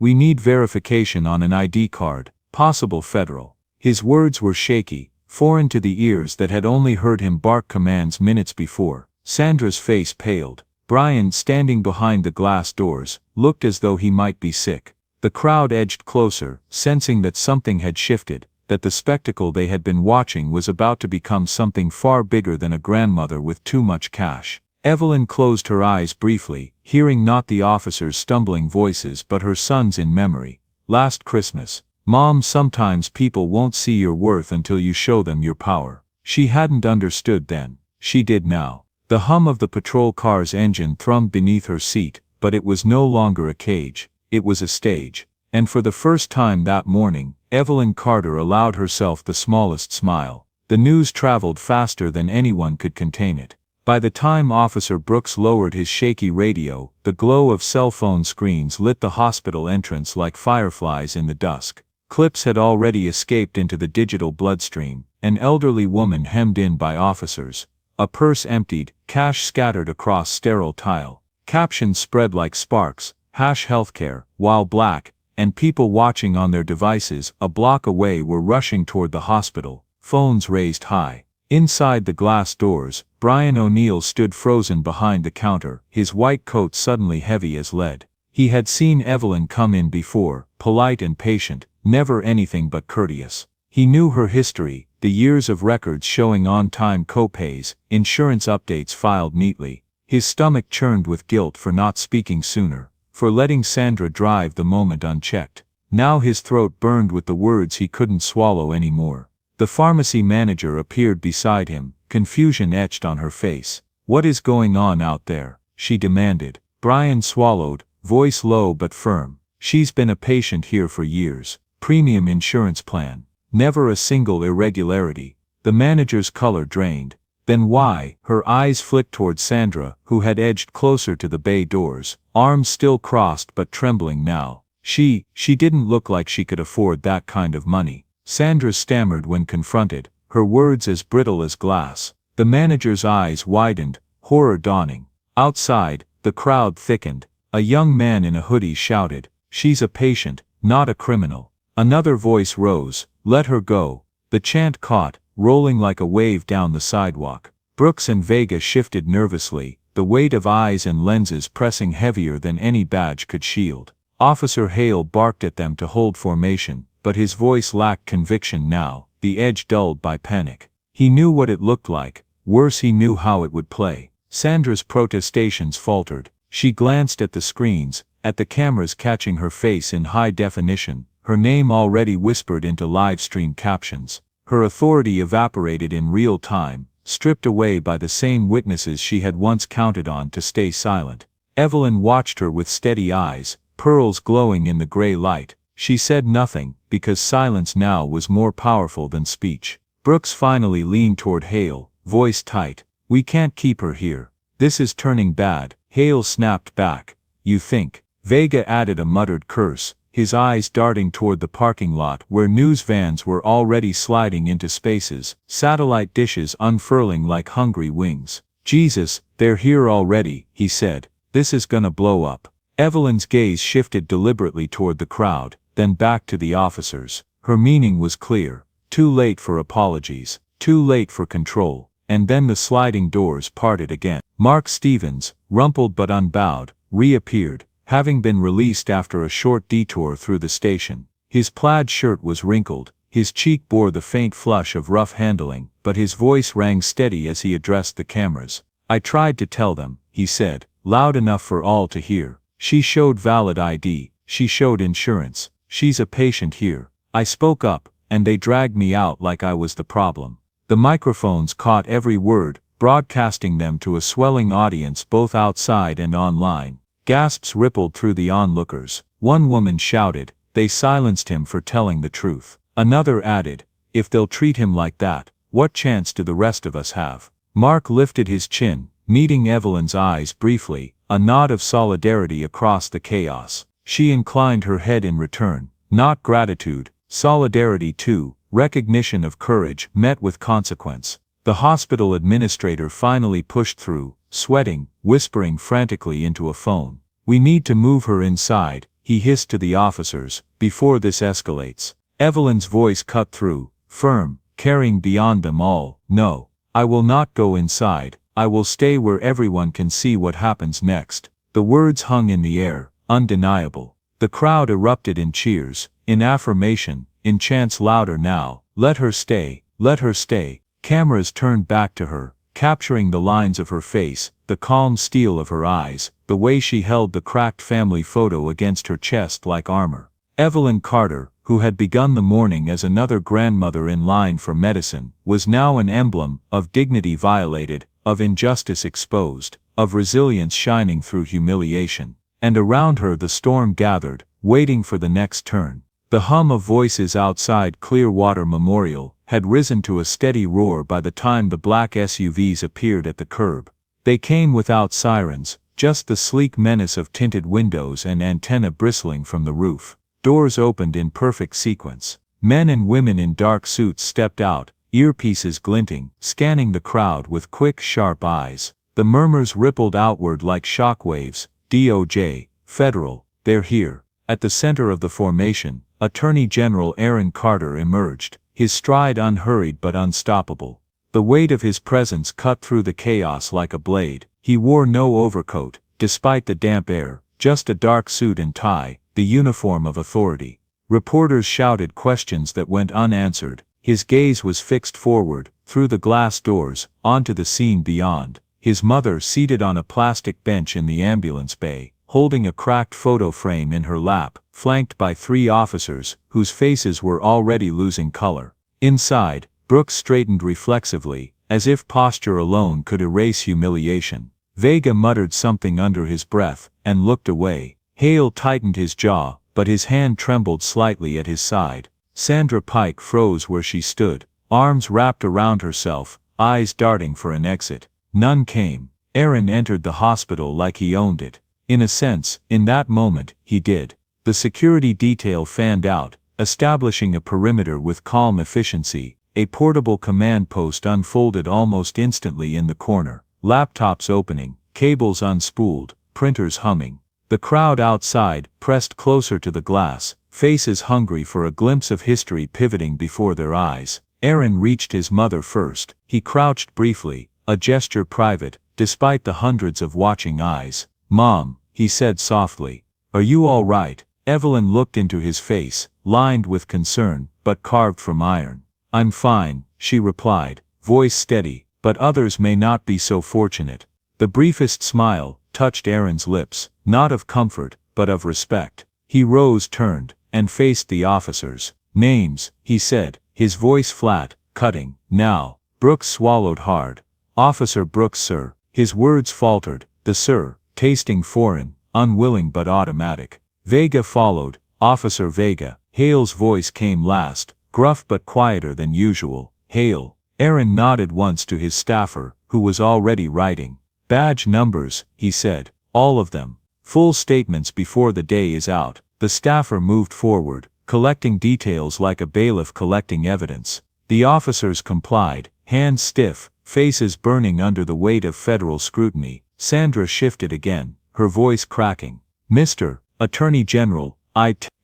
need verification on an ID card, possible federal." His words were shaky, foreign to the ears that had only heard him bark commands minutes before. Sandra's face paled. Brian, standing behind the glass doors, looked as though he might be sick. The crowd edged closer, sensing that something had shifted, that the spectacle they had been watching was about to become something far bigger than a grandmother with too much cash. Evelyn closed her eyes briefly, hearing not the officers' stumbling voices but her son's in memory. "Last Christmas. Mom, sometimes people won't see your worth until you show them your power." She hadn't understood then. She did now. The hum of the patrol car's engine thrummed beneath her seat, but it was no longer a cage, it was a stage. And for the first time that morning, Evelyn Carter allowed herself the smallest smile. The news traveled faster than anyone could contain it. By the time Officer Brooks lowered his shaky radio, the glow of cell phone screens lit the hospital entrance like fireflies in the dusk. Clips had already escaped into the digital bloodstream, an elderly woman hemmed in by officers. A purse emptied, cash scattered across sterile tile. Captions spread like sparks, #healthcare, while black, and people watching on their devices a block away were rushing toward the hospital, phones raised high. Inside the glass doors, Brian O'Neill stood frozen behind the counter, his white coat suddenly heavy as lead. He had seen Evelyn come in before, polite and patient, never anything but courteous. He knew her history, the years of records showing on-time co-pays, insurance updates filed neatly. His stomach churned with guilt for not speaking sooner, for letting Sandra drive the moment unchecked. Now his throat burned with the words he couldn't swallow anymore. The pharmacy manager appeared beside him, confusion etched on her face. "What is going on out there?" she demanded. Brian swallowed, voice low but firm. "She's been a patient here for years. Premium insurance plan. Never a single irregularity." The manager's color drained. "Then why?" Her eyes flicked toward Sandra, who had edged closer to the bay doors, arms still crossed but trembling now. She didn't look like she could afford that kind of money. Sandra stammered when confronted, her words as brittle as glass. The manager's eyes widened, horror dawning. Outside, the crowd thickened. A young man in a hoodie shouted, "She's a patient, not a criminal." Another voice rose, "Let her go." The chant caught, rolling like a wave down the sidewalk. Brooks and Vega shifted nervously, the weight of eyes and lenses pressing heavier than any badge could shield. Officer Hale barked at them to hold formation, but his voice lacked conviction now, the edge dulled by panic. He knew what it looked like, worse he knew how it would play. Sandra's protestations faltered. She glanced at the screens, at the cameras catching her face in high definition, her name already whispered into live-stream captions. Her authority evaporated in real time, stripped away by the same witnesses she had once counted on to stay silent. Evelyn watched her with steady eyes, pearls glowing in the gray light. She said nothing, because silence now was more powerful than speech. Brooks finally leaned toward Hale, voice tight. "We can't keep her here. This is turning bad." Hale snapped back. "You think?" Vega added a muttered curse, his eyes darting toward the parking lot where news vans were already sliding into spaces, satellite dishes unfurling like hungry wings. "Jesus, they're here already," he said. "This is gonna blow up." Evelyn's gaze shifted deliberately toward the crowd, then back to the officers. Her meaning was clear. Too late for apologies, too late for control, and then the sliding doors parted again. Mark Stevens, rumpled but unbowed, reappeared, having been released after a short detour through the station. His plaid shirt was wrinkled, his cheek bore the faint flush of rough handling, but his voice rang steady as he addressed the cameras. "I tried to tell them," he said, loud enough for all to hear. "She showed valid ID, she showed insurance, she's a patient here. I spoke up, and they dragged me out like I was the problem." The microphones caught every word, broadcasting them to a swelling audience both outside and online. Gasps rippled through the onlookers. One woman shouted, "They silenced him for telling the truth." Another added, "If they'll treat him like that, what chance do the rest of us have?" Mark lifted his chin, meeting Evelyn's eyes briefly, a nod of solidarity across the chaos. She inclined her head in return, not gratitude, solidarity too, recognition of courage met with consequence. The hospital administrator finally pushed through, sweating, whispering frantically into a phone. "We need to move her inside," he hissed to the officers, "before this escalates." Evelyn's voice cut through, firm, carrying beyond them all. "No, I will not go inside. I will stay where everyone can see what happens next." The words hung in the air, undeniable. The crowd erupted in cheers, in affirmation, in chants louder now. "Let her stay, let her stay." Cameras turned back to her, capturing the lines of her face, the calm steel of her eyes, the way she held the cracked family photo against her chest like armor. Evelyn Carter, who had begun the morning as another grandmother in line for medicine, was now an emblem of dignity violated, of injustice exposed, of resilience shining through humiliation. And around her the storm gathered, waiting for the next turn. The hum of voices outside Clearwater Memorial had risen to a steady roar by the time the black SUVs appeared at the curb. They came without sirens, just the sleek menace of tinted windows and antenna bristling from the roof. Doors opened in perfect sequence. Men and women in dark suits stepped out, earpieces glinting, scanning the crowd with quick, sharp eyes. The murmurs rippled outward like shock waves. "DOJ, federal, they're here." At the center of the formation, Attorney General Aaron Carter emerged, his stride unhurried but unstoppable. The weight of his presence cut through the chaos like a blade. He wore no overcoat, despite the damp air, just a dark suit and tie, the uniform of authority. Reporters shouted questions that went unanswered. His gaze was fixed forward, through the glass doors, onto the scene beyond. His mother seated on a plastic bench in the ambulance bay, holding a cracked photo frame in her lap, flanked by 3 officers, whose faces were already losing color. Inside, Brooks straightened reflexively, as if posture alone could erase humiliation. Vega muttered something under his breath, and looked away. Hale tightened his jaw, but his hand trembled slightly at his side. Sandra Pike froze where she stood, arms wrapped around herself, eyes darting for an exit. None came. Aaron entered the hospital like he owned it. In a sense, in that moment, he did. The security detail fanned out, establishing a perimeter with calm efficiency. A portable command post unfolded almost instantly in the corner. Laptops opening, cables unspooled, printers humming. The crowd outside, pressed closer to the glass, faces hungry for a glimpse of history pivoting before their eyes. Aaron reached his mother first. He crouched briefly, a gesture private, despite the hundreds of watching eyes. "Mom," he said softly. "Are you all right?" Evelyn looked into his face, lined with concern, but carved from iron. "I'm fine," she replied, voice steady, "but others may not be so fortunate." The briefest smile touched Aaron's lips, not of comfort, but of respect. He rose, turned, and faced the officers. "Names," he said, his voice flat, cutting. "Now." Brooks swallowed hard. "Officer Brooks, sir." His words faltered, the sir, tasting foreign, unwilling but automatic. Vega followed. "Officer Vega." Hale's voice came last, gruff but quieter than usual. "Hale." Aaron nodded once to his staffer, who was already writing. "Badge numbers," he said. "All of them. Full statements before the day is out." The staffer moved forward, collecting details like a bailiff collecting evidence. The officers complied, hands stiff, faces burning under the weight of federal scrutiny. Sandra shifted again, her voice cracking. "Mr. Attorney General,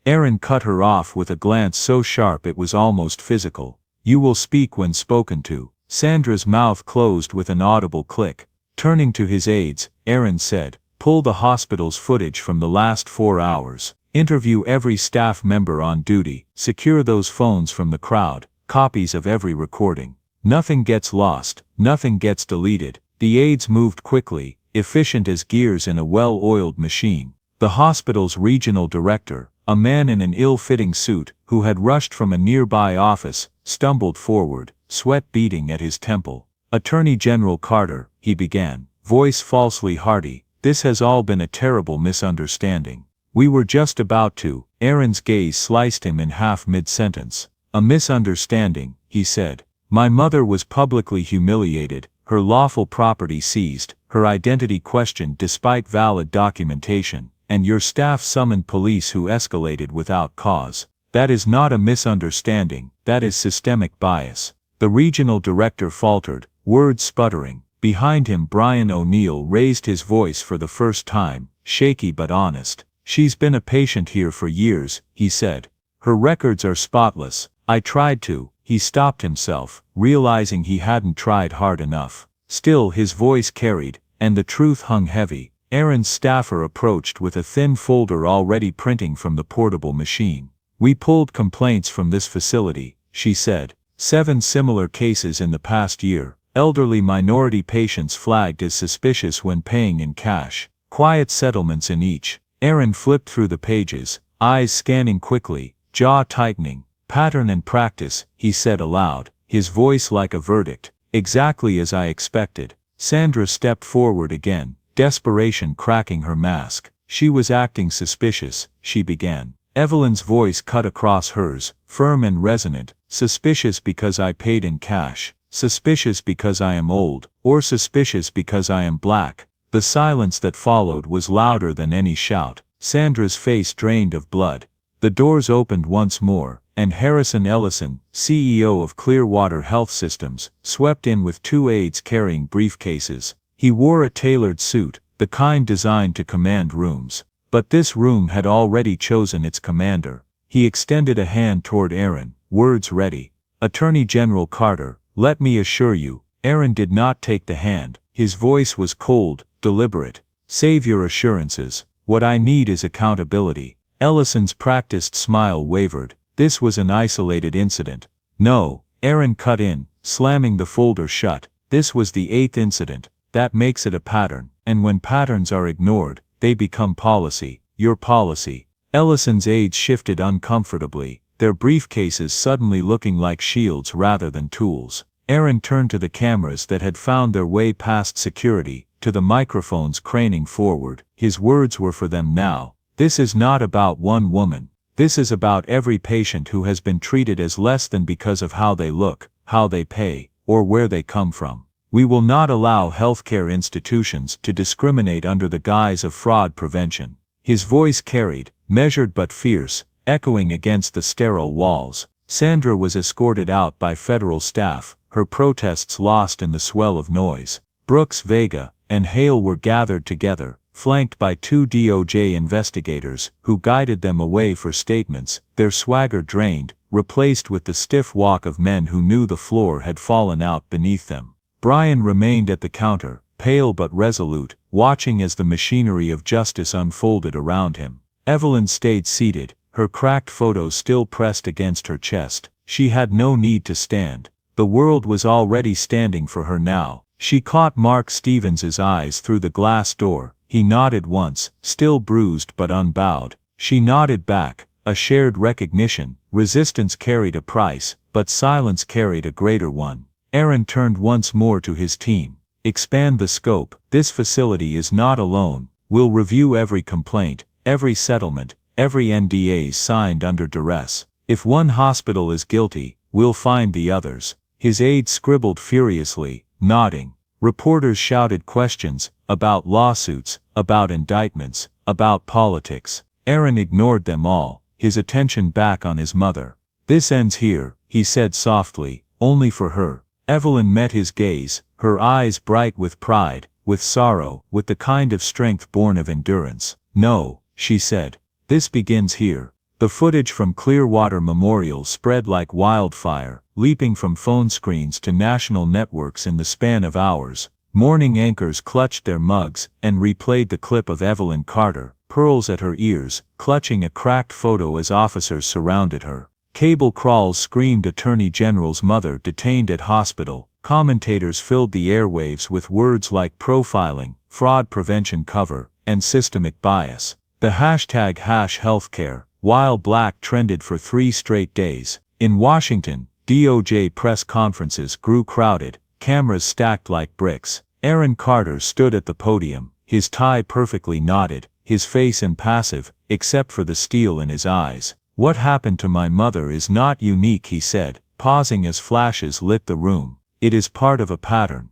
Aaron cut her off with a glance so sharp it was almost physical. "You will speak when spoken to." Sandra's mouth closed with an audible click. Turning to his aides, Aaron said, "Pull the hospital's footage from the last 4 hours. Interview every staff member on duty. Secure those phones from the crowd. Copies of every recording. Nothing gets lost, nothing gets deleted." The aides moved quickly, efficient as gears in a well-oiled machine. The hospital's regional director, a man in an ill-fitting suit, who had rushed from a nearby office, stumbled forward, sweat beading at his temple. "Attorney General Carter," he began, voice falsely hearty, "this has all been a terrible misunderstanding. We were just about to." Aaron's gaze sliced him in half mid-sentence. "A misunderstanding," he said. "My mother was publicly humiliated, her lawful property seized, her identity questioned despite valid documentation, and your staff summoned police who escalated without cause. That is not a misunderstanding, that is systemic bias." The regional director faltered, words sputtering. Behind him Brian O'Neill raised his voice for the first time, shaky but honest. "She's been a patient here for years," he said. "Her records are spotless. I tried to." He stopped himself, realizing he hadn't tried hard enough. Still his voice carried, and the truth hung heavy. Aaron's staffer approached with a thin folder already printing from the portable machine. "We pulled complaints from this facility," she said. 7 similar cases in the past year. Elderly minority patients flagged as suspicious when paying in cash. Quiet settlements in each. Aaron flipped through the pages, eyes scanning quickly, jaw tightening. "Pattern and practice," he said aloud, his voice like a verdict. "Exactly as I expected." Sandra stepped forward again, desperation cracking her mask. "She was acting suspicious," she began. Evelyn's voice cut across hers, firm and resonant. "Suspicious because I paid in cash. Suspicious because I am old, or suspicious because I am black." The silence that followed was louder than any shout. Sandra's face drained of blood. The doors opened once more, and Harrison Ellison, CEO of Clearwater Health Systems, swept in with 2 aides carrying briefcases. He wore a tailored suit, the kind designed to command rooms. But this room had already chosen its commander. He extended a hand toward Aaron, words ready. "Attorney General Carter, let me assure you." Aaron did not take the hand. His voice was cold, deliberate. "Save your assurances. What I need is accountability. Ellison's practiced smile wavered. This was an isolated incident. No, Aaron cut in, slamming the folder shut. This was the 8th incident. That makes it a pattern. And when patterns are ignored, they become policy. Your policy. Ellison's aides shifted uncomfortably, their briefcases suddenly looking like shields rather than tools. Aaron turned to the cameras that had found their way past security, to the microphones craning forward. His words were for them now. This is not about one woman. This is about every patient who has been treated as less than because of how they look, how they pay, or where they come from. We will not allow healthcare institutions to discriminate under the guise of fraud prevention. His voice carried, measured but fierce, echoing against the sterile walls. Sandra was escorted out by federal staff, her protests lost in the swell of noise. Brooks, Vega, and Hale were gathered together, flanked by 2 DOJ investigators, who guided them away for statements, their swagger drained, replaced with the stiff walk of men who knew the floor had fallen out beneath them. Brian remained at the counter, pale but resolute, watching as the machinery of justice unfolded around him. Evelyn stayed seated, her cracked photos still pressed against her chest. She had no need to stand. The world was already standing for her now. She caught Mark Stevens's eyes through the glass door. He nodded once, still bruised but unbowed. She nodded back, a shared recognition. Resistance carried a price, but silence carried a greater one. Aaron turned once more to his team. Expand the scope. This facility is not alone. We'll review every complaint, every settlement, every NDA signed under duress. If one hospital is guilty, we'll find the others. His aide scribbled furiously, nodding. Reporters shouted questions, about lawsuits, about indictments, about politics. Aaron ignored them all, his attention back on his mother. This ends here, he said softly, only for her. Evelyn met his gaze, her eyes bright with pride, with sorrow, with the kind of strength born of endurance. No, she said. This begins here. The footage from Clearwater Memorial spread like wildfire, leaping from phone screens to national networks in the span of hours. Morning anchors clutched their mugs and replayed the clip of Evelyn Carter, pearls at her ears, clutching a cracked photo as officers surrounded her. Cable crawls screamed Attorney General's mother detained at hospital. Commentators filled the airwaves with words like profiling, fraud prevention cover, and systemic bias. The hashtag #healthcare, while black trended for 3 straight days. In Washington, DOJ press conferences grew crowded, cameras stacked like bricks. Aaron Carter stood at the podium, his tie perfectly knotted, his face impassive, except for the steel in his eyes. What happened to my mother is not unique, he said, pausing as flashes lit the room. It is part of a pattern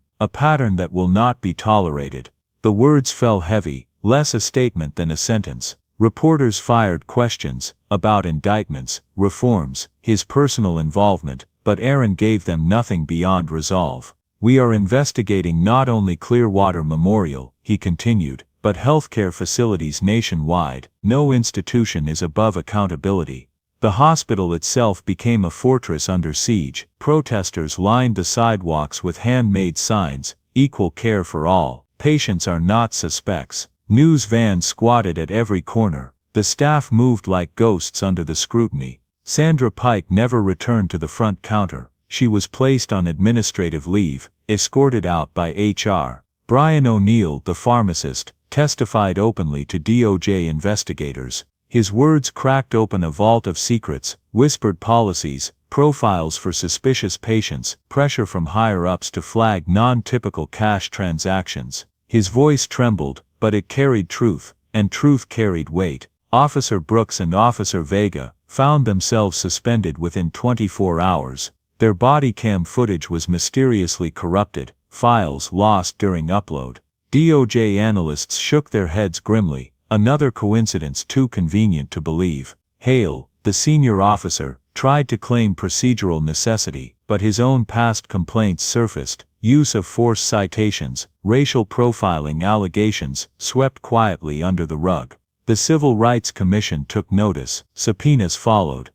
that will not be tolerated. The words fell heavy, less a statement than a sentence. Reporters fired questions, about indictments, reforms, his personal involvement, but Aaron gave them nothing beyond resolve. We are investigating not only Clearwater Memorial, he continued, but healthcare facilities nationwide. No institution is above accountability. The hospital itself became a fortress under siege. Protesters lined the sidewalks with handmade signs, equal care for all. Patients are not suspects. News vans squatted at every corner. The staff moved like ghosts under the scrutiny. Sandra Pike never returned to the front counter. She was placed on administrative leave, escorted out by HR. Brian O'Neill, the pharmacist, testified openly to DOJ investigators. His words cracked open a vault of secrets, whispered policies, profiles for suspicious patients, pressure from higher-ups to flag non-typical cash transactions. His voice trembled, but it carried truth, and truth carried weight. Officer Brooks and Officer Vega found themselves suspended within 24 hours. Their body cam footage was mysteriously corrupted, files lost during upload. DOJ analysts shook their heads grimly, another coincidence too convenient to believe. Hale, the senior officer, tried to claim procedural necessity, but his own past complaints surfaced. Use of force citations, racial profiling allegations, swept quietly under the rug. The Civil Rights Commission took notice, subpoenas followed.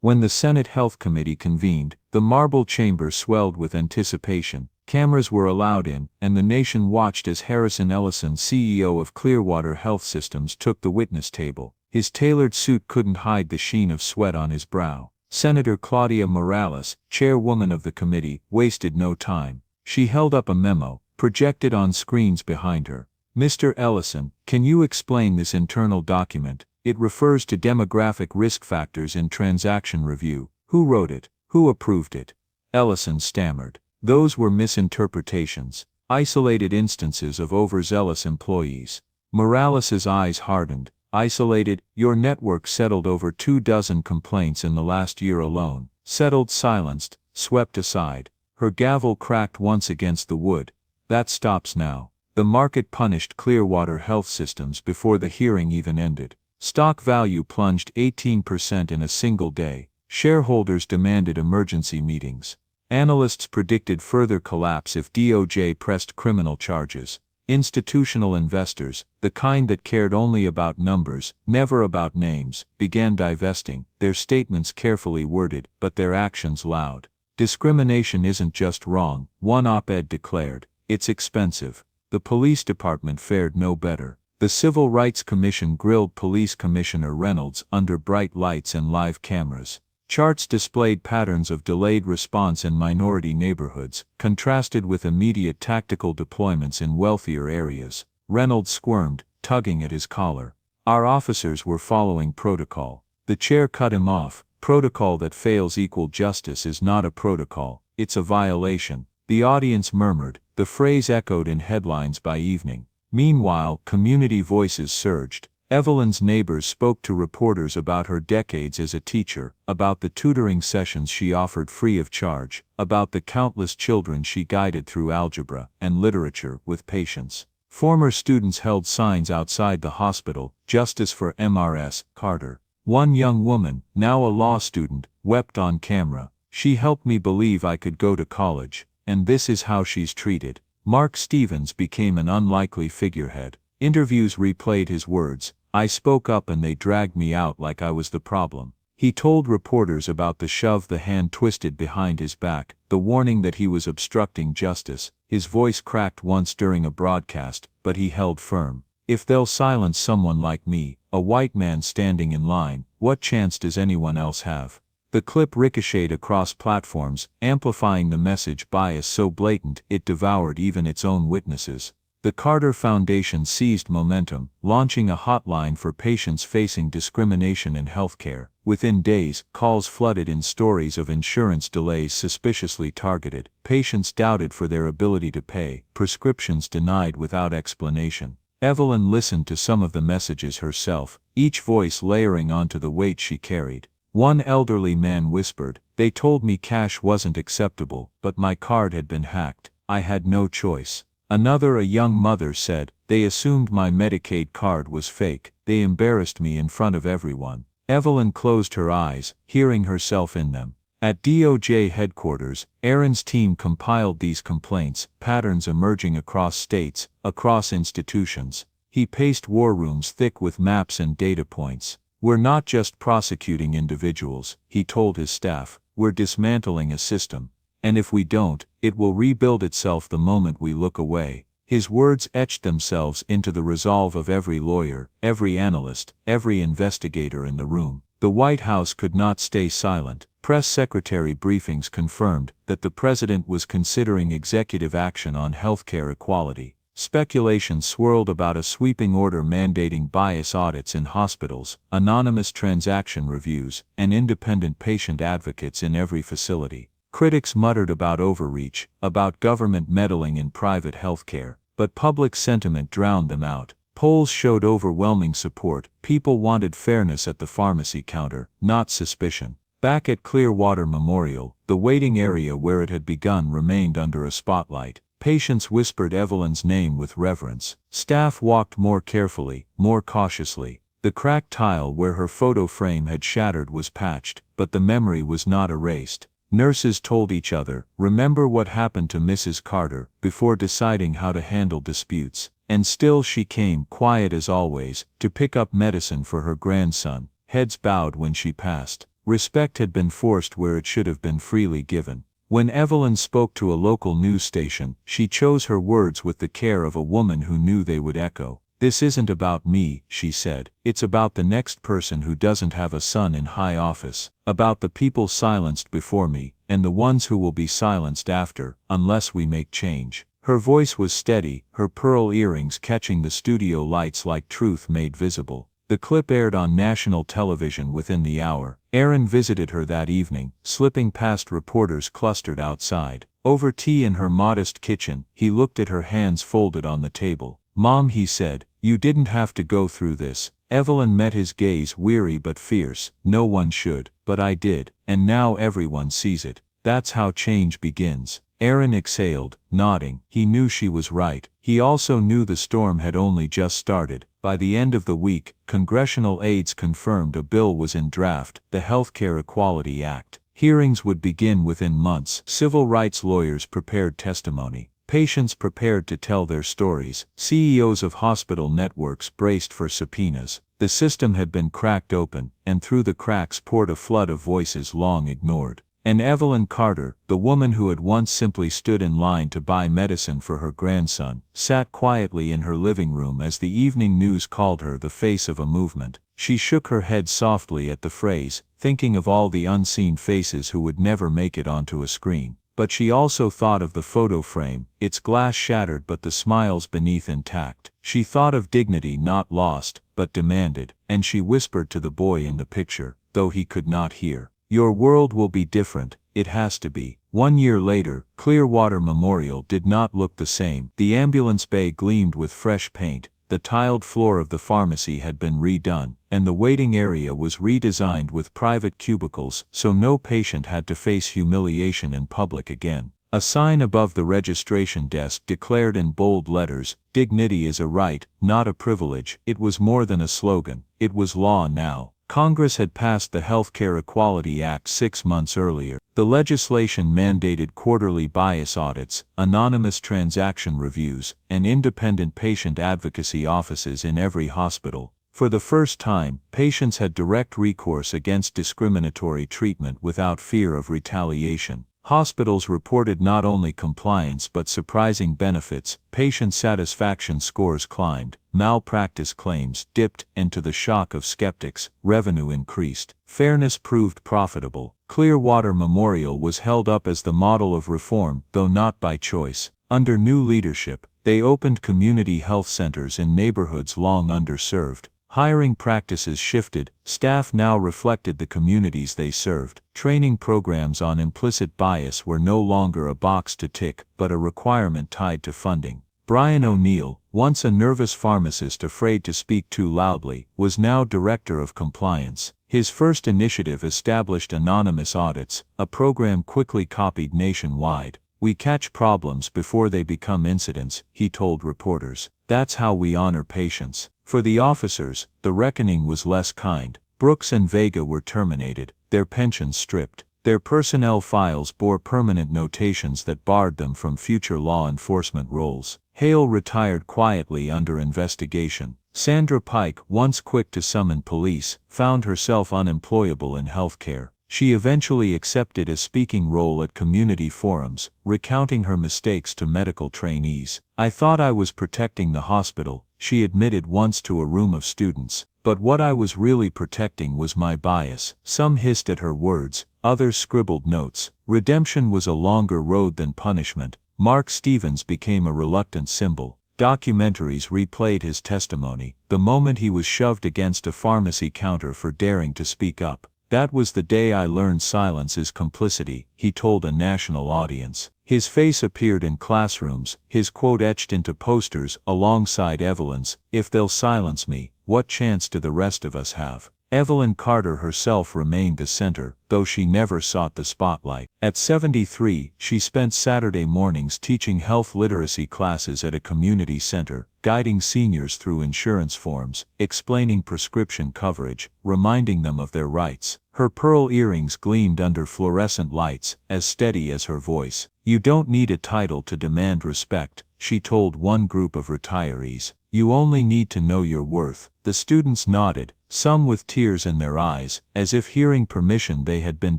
When the Senate Health Committee convened, the marble chamber swelled with anticipation. Cameras were allowed in, and the nation watched as Harrison Ellison, CEO of Clearwater Health Systems, took the witness table. His tailored suit couldn't hide the sheen of sweat on his brow. Senator Claudia Morales, chairwoman of the committee, wasted no time. She held up a memo, projected on screens behind her. "Mr. Ellison, can you explain this internal document? It refers to demographic risk factors in transaction review. Who wrote it? Who approved it?" Ellison stammered. "Those were misinterpretations. Isolated instances of overzealous employees." Morales's eyes hardened. "Isolated? Your network settled over 24 complaints in the last year alone." Settled, silenced, swept aside. Her gavel cracked once against the wood. "That stops now." The market punished Clearwater Health Systems before the hearing even ended. Stock value plunged 18% in a single day. Shareholders demanded emergency meetings. Analysts predicted further collapse if DOJ pressed criminal charges. Institutional investors, the kind that cared only about numbers, never about names, began divesting, their statements carefully worded, but their actions loud. "Discrimination isn't just wrong," one op-ed declared, "it's expensive." The police department fared no better. The Civil Rights Commission grilled Police Commissioner Reynolds under bright lights and live cameras. Charts displayed patterns of delayed response in minority neighborhoods, contrasted with immediate tactical deployments in wealthier areas. Reynolds squirmed, tugging at his collar. "Our officers were following protocol." The chair cut him off. "Protocol that fails equal justice is not a protocol, it's a violation." The audience murmured, the phrase echoed in headlines by evening. Meanwhile, community voices surged. Evelyn's neighbors spoke to reporters about her decades as a teacher, about the tutoring sessions she offered free of charge, about the countless children she guided through algebra and literature with patience. Former students held signs outside the hospital, "Justice for MRS. Carter." One young woman, now a law student, wept on camera. "She helped me believe I could go to college, and this is how she's treated." Mark Stevens became an unlikely figurehead. Interviews replayed his words. "I spoke up and they dragged me out like I was the problem." He told reporters about the shove the hand twisted behind his back, the warning that he was obstructing justice. His voice cracked once during a broadcast, but he held firm. "If they'll silence someone like me, a white man standing in line, what chance does anyone else have?" The clip ricocheted across platforms, amplifying the message bias so blatant it devoured even its own witnesses. The Carter Foundation seized momentum, launching a hotline for patients facing discrimination in healthcare. Within days, calls flooded in stories of insurance delays suspiciously targeted, patients doubted for their ability to pay, prescriptions denied without explanation. Evelyn listened to some of the messages herself, each voice layering onto the weight she carried. One elderly man whispered, "They told me cash wasn't acceptable, but my card had been hacked. I had no choice." Another, a young mother, said, "They assumed my Medicaid card was fake. They embarrassed me in front of everyone." Evelyn closed her eyes, hearing herself in them. At DOJ headquarters, Aaron's team compiled these complaints, patterns emerging across states, across institutions. He paced war rooms thick with maps and data points. "We're not just prosecuting individuals," he told his staff, "we're dismantling a system. And if we don't, it will rebuild itself the moment we look away." His words etched themselves into the resolve of every lawyer, every analyst, every investigator in the room. The White House could not stay silent. Press secretary briefings confirmed that the president was considering executive action on healthcare equality. Speculation swirled about a sweeping order mandating bias audits in hospitals, anonymous transaction reviews, and independent patient advocates in every facility. Critics muttered about overreach, about government meddling in private healthcare, but public sentiment drowned them out. Polls showed overwhelming support. People wanted fairness at the pharmacy counter, not suspicion. Back at Clearwater Memorial, the waiting area where it had begun remained under a spotlight. Patients whispered Evelyn's name with reverence. Staff walked more carefully, more cautiously. The cracked tile where her photo frame had shattered was patched, but the memory was not erased. Nurses told each other, "Remember what happened to Mrs. Carter," before deciding how to handle disputes. And still she came, quiet as always, to pick up medicine for her grandson. Heads bowed when she passed. Respect had been forced where it should have been freely given. When Evelyn spoke to a local news station, she chose her words with the care of a woman who knew they would echo. "This isn't about me," she said. "It's about the next person who doesn't have a son in high office, about the people silenced before me, and the ones who will be silenced after, unless we make change." Her voice was steady, her pearl earrings catching the studio lights like truth made visible. The clip aired on national television within the hour. Aaron visited her that evening, slipping past reporters clustered outside. Over tea in her modest kitchen, he looked at her hands folded on the table. "Mom," he said, "you didn't have to go through this." Evelyn met his gaze, weary but fierce. "No one should, but I did, and now everyone sees it. That's how change begins." Aaron exhaled, nodding. He knew she was right. He also knew the storm had only just started. By the end of the week, congressional aides confirmed a bill was in draft, the Healthcare Equality Act. Hearings would begin within months. Civil rights lawyers prepared testimony. Patients prepared to tell their stories. CEOs of hospital networks braced for subpoenas. The system had been cracked open, and through the cracks poured a flood of voices long ignored. And Evelyn Carter, the woman who had once simply stood in line to buy medicine for her grandson, sat quietly in her living room as the evening news called her the face of a movement. She shook her head softly at the phrase, thinking of all the unseen faces who would never make it onto a screen. But she also thought of the photo frame, its glass shattered but the smiles beneath intact. She thought of dignity not lost, but demanded, and she whispered to the boy in the picture, though he could not hear, "Your world will be different, it has to be." 1 year later, Clearwater Memorial did not look the same. The ambulance bay gleamed with fresh paint, the tiled floor of the pharmacy had been redone, and the waiting area was redesigned with private cubicles so no patient had to face humiliation in public again. A sign above the registration desk declared in bold letters, "Dignity is a right, not a privilege." It was more than a slogan, it was law now. Congress had passed the Healthcare Equality Act 6 months earlier. The legislation mandated quarterly bias audits, anonymous transaction reviews, and independent patient advocacy offices in every hospital. For the first time, patients had direct recourse against discriminatory treatment without fear of retaliation. Hospitals reported not only compliance but surprising benefits. Patient satisfaction scores climbed, malpractice claims dipped, and to the shock of skeptics, revenue increased. Fairness proved profitable. Clearwater Memorial was held up as the model of reform, though not by choice. Under new leadership, they opened community health centers in neighborhoods long underserved. Hiring practices shifted, staff now reflected the communities they served. Training programs on implicit bias were no longer a box to tick, but a requirement tied to funding. Brian O'Neill, once a nervous pharmacist afraid to speak too loudly, was now director of compliance. His first initiative established anonymous audits, a program quickly copied nationwide. "We catch problems before they become incidents," he told reporters. "That's how we honor patients." For the officers, the reckoning was less kind. Brooks and Vega were terminated, their pensions stripped. Their personnel files bore permanent notations that barred them from future law enforcement roles. Hale retired quietly under investigation. Sandra Pike, once quick to summon police, found herself unemployable in healthcare. She eventually accepted a speaking role at community forums, recounting her mistakes to medical trainees. "I thought I was protecting the hospital," she admitted once to a room of students. "But what I was really protecting was my bias." Some hissed at her words, others scribbled notes. Redemption was a longer road than punishment. Mark Stevens became a reluctant symbol. Documentaries replayed his testimony, the moment he was shoved against a pharmacy counter for daring to speak up. "That was the day I learned silence is complicity," he told a national audience. His face appeared in classrooms, his quote etched into posters alongside Evelyn's, "If they'll silence me, what chance do the rest of us have?" Evelyn Carter herself remained the center, though she never sought the spotlight. At 73, she spent Saturday mornings teaching health literacy classes at a community center, guiding seniors through insurance forms, explaining prescription coverage, reminding them of their rights. Her pearl earrings gleamed under fluorescent lights, as steady as her voice. "You don't need a title to demand respect," she told one group of retirees. "You only need to know your worth." The students nodded, some with tears in their eyes, as if hearing permission they had been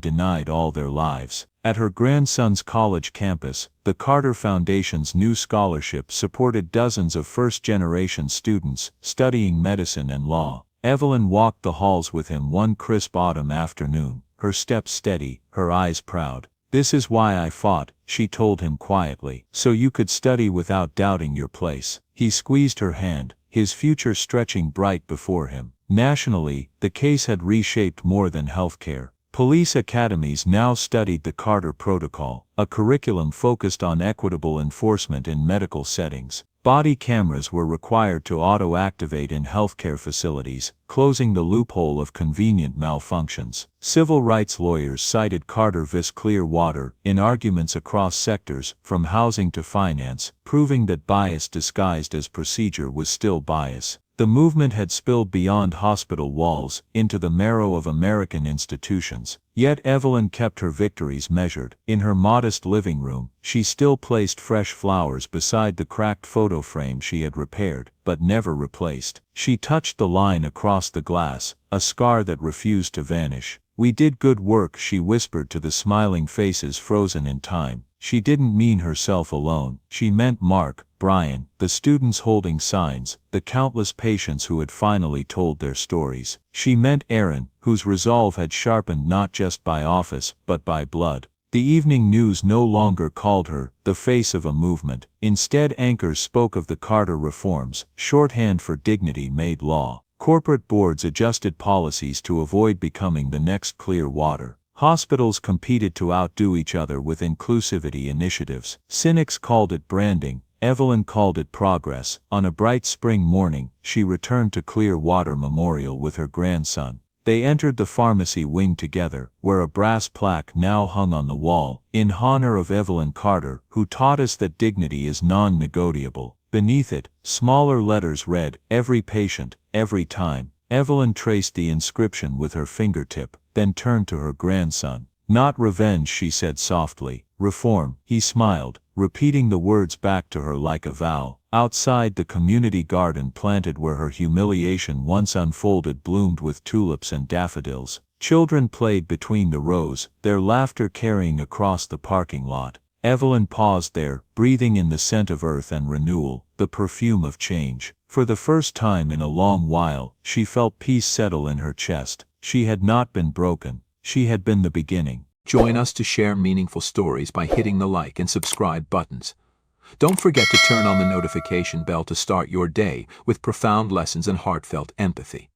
denied all their lives. At her grandson's college campus, the Carter Foundation's new scholarship supported dozens of first-generation students studying medicine and law. Evelyn walked the halls with him one crisp autumn afternoon, her steps steady, her eyes proud. "This is why I fought," she told him quietly, "so you could study without doubting your place." He squeezed her hand, his future stretching bright before him. Nationally, the case had reshaped more than healthcare. Police academies now studied the Carter Protocol, a curriculum focused on equitable enforcement in medical settings. Body cameras were required to auto-activate in healthcare facilities, closing the loophole of convenient malfunctions. Civil rights lawyers cited Carter v. Clearwater in arguments across sectors, from housing to finance, proving that bias disguised as procedure was still bias. The movement had spilled beyond hospital walls, into the marrow of American institutions. Yet Evelyn kept her victories measured. In her modest living room, she still placed fresh flowers beside the cracked photo frame she had repaired, but never replaced. She touched the line across the glass, a scar that refused to vanish. "We did good work," she whispered to the smiling faces frozen in time. She didn't mean herself alone. She meant Mark, Brian, the students holding signs, the countless patients who had finally told their stories. She meant Aaron, whose resolve had sharpened not just by office, but by blood. The evening news no longer called her the face of a movement. Instead, anchors spoke of the Carter reforms, shorthand for dignity made law. Corporate boards adjusted policies to avoid becoming the next Clearwater. Hospitals competed to outdo each other with inclusivity initiatives. Cynics called it branding. Evelyn called it progress. On a bright spring morning, she returned to Clearwater Memorial with her grandson. They entered the pharmacy wing together, where a brass plaque now hung on the wall, in honor of Evelyn Carter, who taught us that dignity is non-negotiable. Beneath it, smaller letters read, "Every patient, every time." Evelyn traced the inscription with her fingertip, then turned to her grandson. "Not revenge," she said softly. "Reform." He smiled, repeating the words back to her like a vow. Outside, the community garden planted where her humiliation once unfolded bloomed with tulips and daffodils. Children played between the rows, their laughter carrying across the parking lot. Evelyn paused there, breathing in the scent of earth and renewal, the perfume of change. For the first time in a long while, she felt peace settle in her chest. She had not been broken. She had been the beginning. Join us to share meaningful stories by hitting the like and subscribe buttons. Don't forget to turn on the notification bell to start your day with profound lessons and heartfelt empathy.